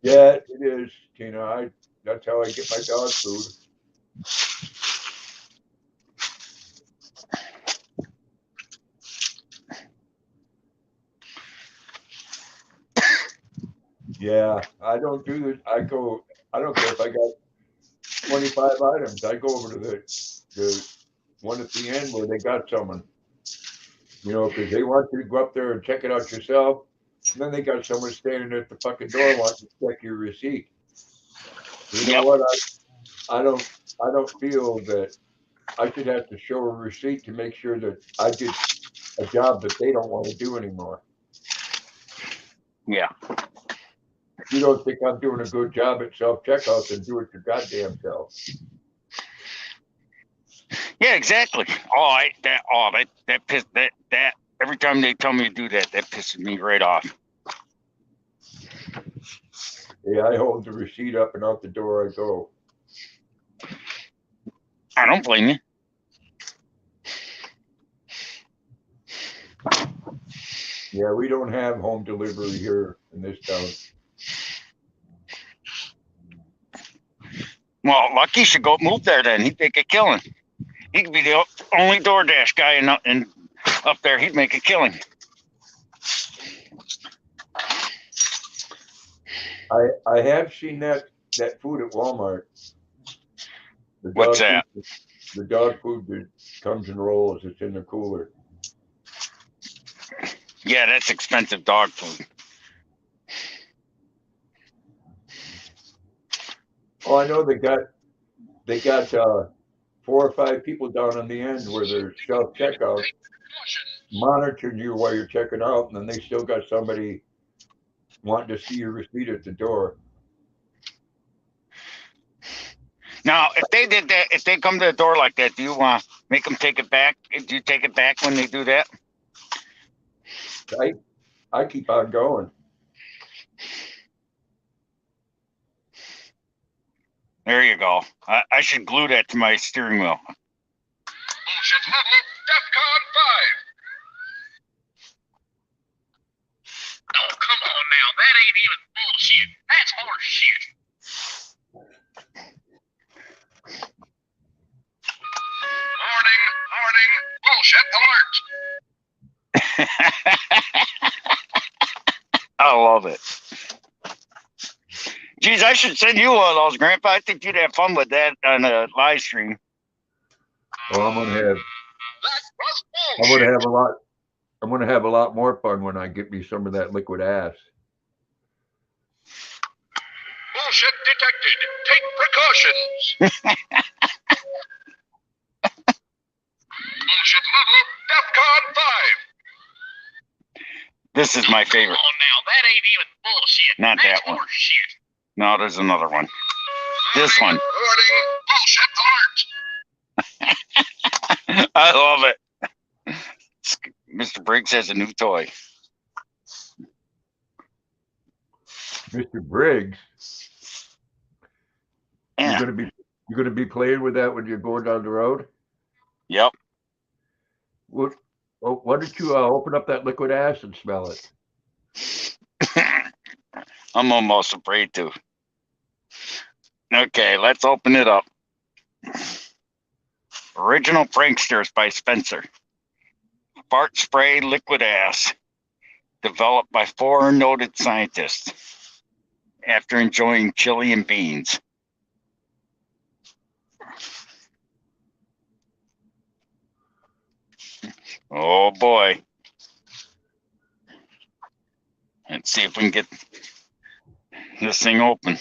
Yeah, it is, Tina. That's how I get my dog food. Yeah, I don't do this. I don't care if I got 25 items. I go over to the one at the end where they got someone, because they want you to go up there and check it out yourself. And then they got someone standing at the fucking door wanting to check your receipt. You know what? I don't feel that I should have to show a receipt to make sure that I did a job that they don't want to do anymore. Yeah. If you don't think I'm doing a good job at self-checkout, then do it your goddamn self. Yeah, exactly. That every time they tell me to do that, that pisses me right off. Yeah, I hold the receipt up and out the door I go. I don't blame you. Yeah, we don't have home delivery here in this town. Well, Lucky should go move there then. He'd make a killing. He could be the only DoorDash guy in up there. He'd make a killing. I have seen that food at Walmart. The What's dog that? Food, the dog food that comes in rolls. It's in the cooler. Yeah, that's expensive dog food. Oh, I know they got 4 or 5 people down on the end where they're self checkout, monitoring you while you're checking out, and then they still got somebody wanting to see your receipt at the door. Now, if they did that, if they come to the door like that, do you make them take it back? Do you take it back when they do that? I keep on going. There you go. I should glue that to my steering wheel. Bullshit level, DEFCON 5. Oh, come on now. That ain't even bullshit. That's horse shit. Warning, bullshit alert. I love it. Geez, I should send you one of those, Grandpa. I think you'd have fun with that on a live stream. Oh, I'm gonna have a lot more fun when I get me some of that liquid ass. Bullshit detected. Take precautions. Bullshit level, DEFCON 5. This is my favorite. Come on now, that ain't even bullshit. Not That's that one. horse shit. No, there's another one. This one. Warning, bullshit alert. I love it. Mr. Briggs has a new toy. Mr. Briggs, Yeah. you're gonna be playing with that when you're going down the road. Yep. What? Well, why don't you open up that liquid ass and smell it? I'm almost afraid to. Okay, let's open it up. Original Pranksters by Spencer. Fart spray liquid ass. Developed by 4 noted scientists after enjoying chili and beans. Oh boy. Let's see if we can get this thing open.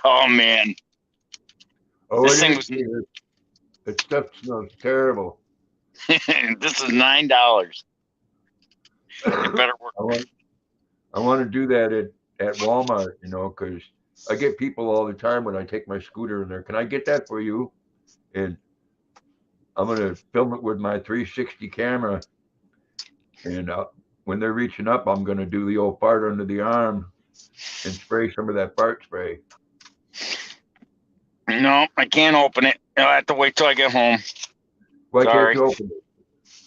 Oh man. Oh, This thing was- that stuff smells terrible. This is $9. It better work. I want to do that at Walmart, because I get people all the time when I take my scooter in there. Can I get that for you? And I'm going to film it with my 360 camera. And when they're reaching up, I'm going to do the old fart under the arm and spray some of that fart spray. No, I can't open it. I'll have to wait till I get home. Why Sorry. can't you open it?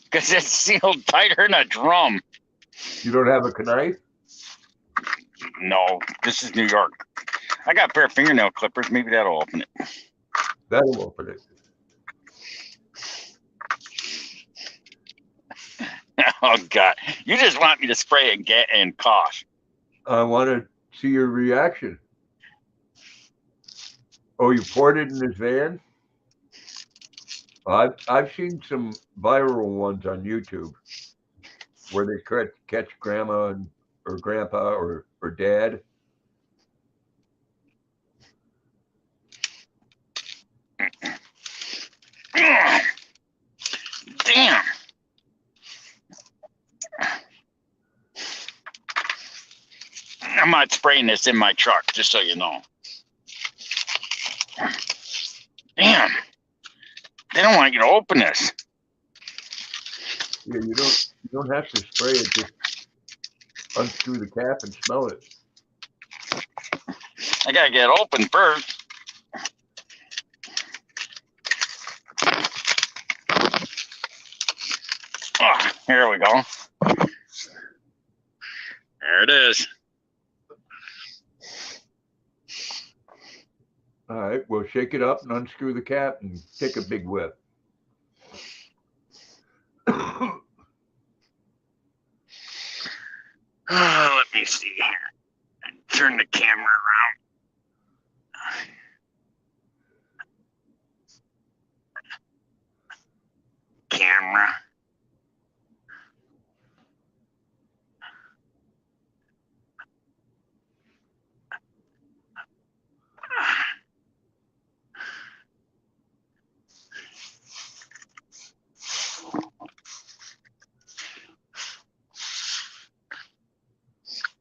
Because it's sealed tighter than a drum. You don't have a knife? No, this is New York. I got a pair of fingernail clippers. Maybe that'll open it. That'll open it. Oh, God. You just want me to spray it and cough. I want to see your reaction. Oh, you poured it in his van? I've seen some viral ones on YouTube where they catch grandma or grandpa or dad. Damn. I'm not spraying this in my truck, just so you know. Damn. They don't want you to open this. Yeah, you don't have to spray it. Just unscrew the cap and smell it. I gotta get it open first. Oh, here we go. There it is. All right, well, shake it up and unscrew the cap and take a big whiff. Oh, let me see here. Turn the camera around. Camera.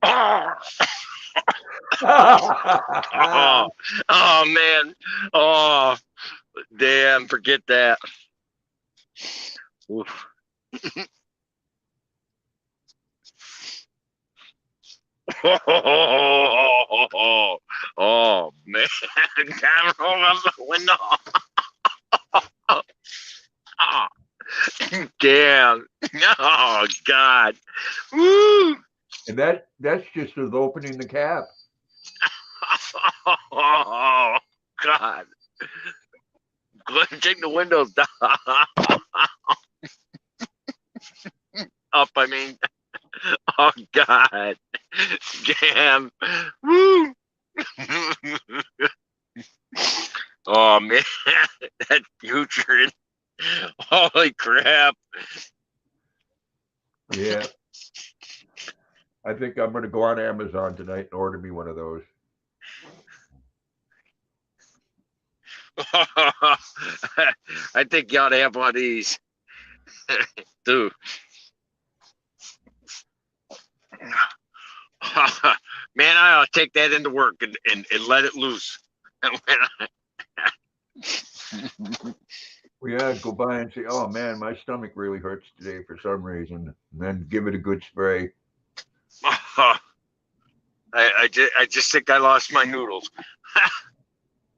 Oh, oh, oh man. Oh, damn, forget that. Oof. Oh man. Camera over the window. Oh, damn. Oh God. Woo. And that's just as opening the cap. Oh God. Go ahead and take the windows down. Up, I mean. Oh God. Damn. Woo. Oh man. That future. Holy crap. Yeah. I think I'm going to go on Amazon tonight and order me one of those. I think you ought to have one of these too. Man, I ought to take that into work and let it loose. Well, yeah, go by and say, oh man, my stomach really hurts today for some reason. And then give it a good spray. I just think I lost my noodles.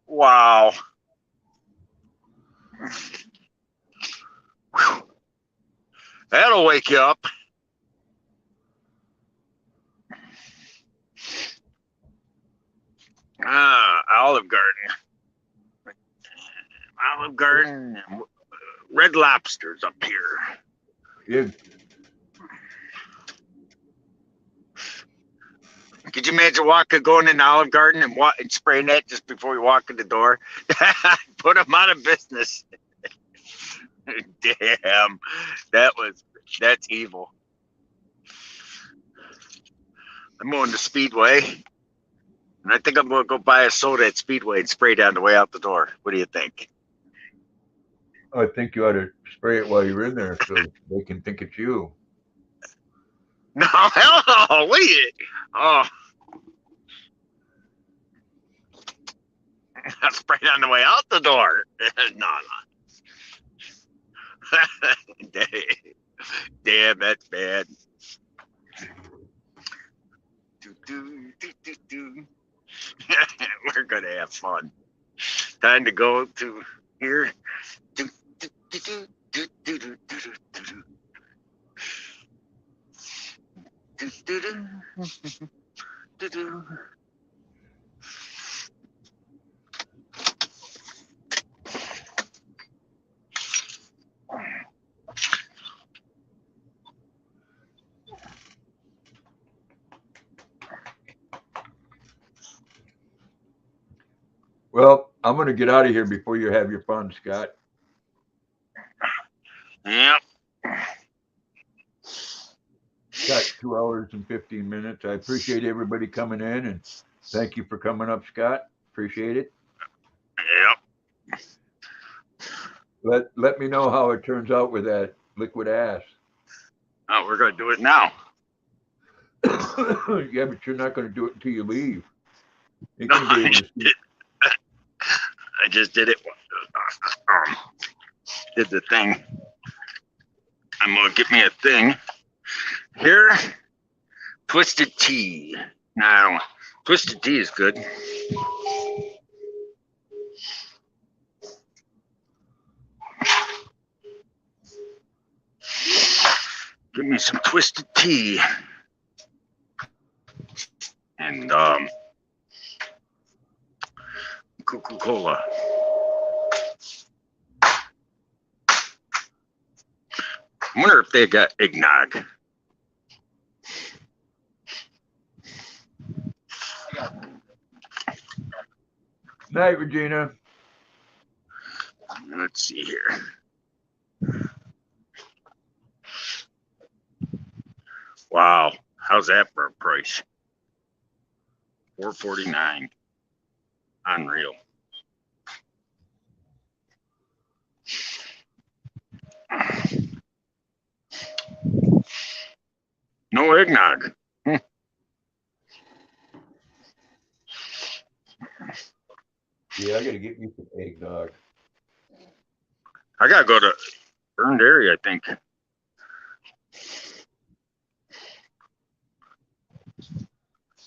Wow. That'll wake you up. Olive Garden. Olive Garden. Red Lobster's up here. Yeah. Could you imagine going in Olive Garden and spraying that just before you walk in the door? Put them out of business. Damn, that's evil. I'm going to Speedway, and I think I'm going to go buy a soda at Speedway and spray down the way out the door. What do you think? I think you ought to spray it while you're in there so they can think it's you. No, hell no. What are you? Oh. I'll spray down the way out the door. No. Damn, that's bad. We're going to have fun. Time to go to here. Well, I'm going to get out of here before you have your fun, Scott. Yep. Got 2 hours and 15 minutes. I appreciate everybody coming in, and thank you for coming up, Scott. Appreciate it. Yep. Let me know how it turns out with that liquid ass. Oh, we're going to do it now. Yeah, but you're not going to do it until you leave. You're gonna be able to see. I just did it. Did the thing. I'm going to get me a thing. Here, Twisted Tea. Now, Twisted Tea is good. Give me some Twisted Tea. and Coca-Cola. I wonder if they got eggnog. Night, Regina. Let's see here. Wow, how's that for a price? $4.49. Unreal. No eggnog. Yeah, I gotta get you some eggnog. I gotta go to Burned Area, I think.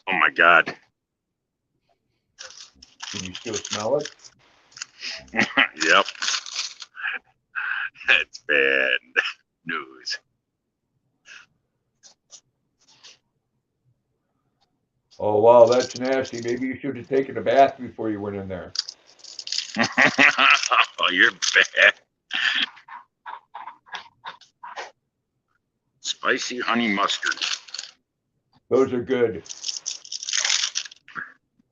Oh my God. Can you still smell it? Yep. That's bad news. Oh wow, that's nasty. Maybe you should have taken a bath before you went in there. Oh, you're bad. Spicy honey mustard. Those are good.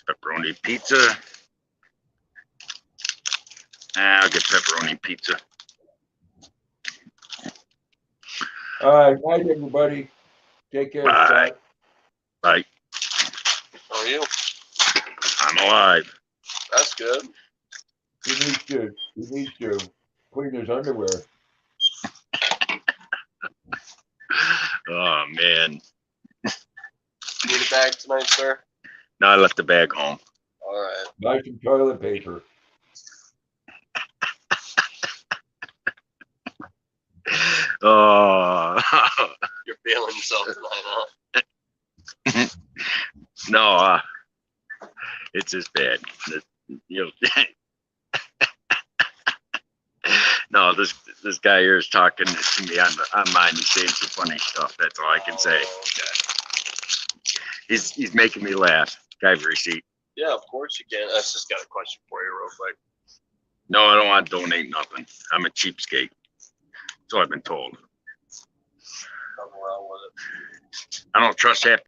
Pepperoni pizza. I'll get pepperoni pizza. All right, night, everybody. Take care, Bye. Scott. Bye. How are you? I'm alive. That's good. He needs to clean his underwear. Oh man. Need a bag tonight, sir? No, I left the bag home. All right. Buy some toilet paper. Oh. You're feeling yourself tonight, huh? No, it's as bad. You know, no, this guy here is talking to me on mine. He's saying some funny stuff. That's all I can say. Oh, okay. He's making me laugh. Guy's receipt. Yeah, of course you can. I just got a question for you real quick. No, I don't want to donate nothing. I'm a cheapskate. So I've been told. Nothing wrong with it. I don't trust half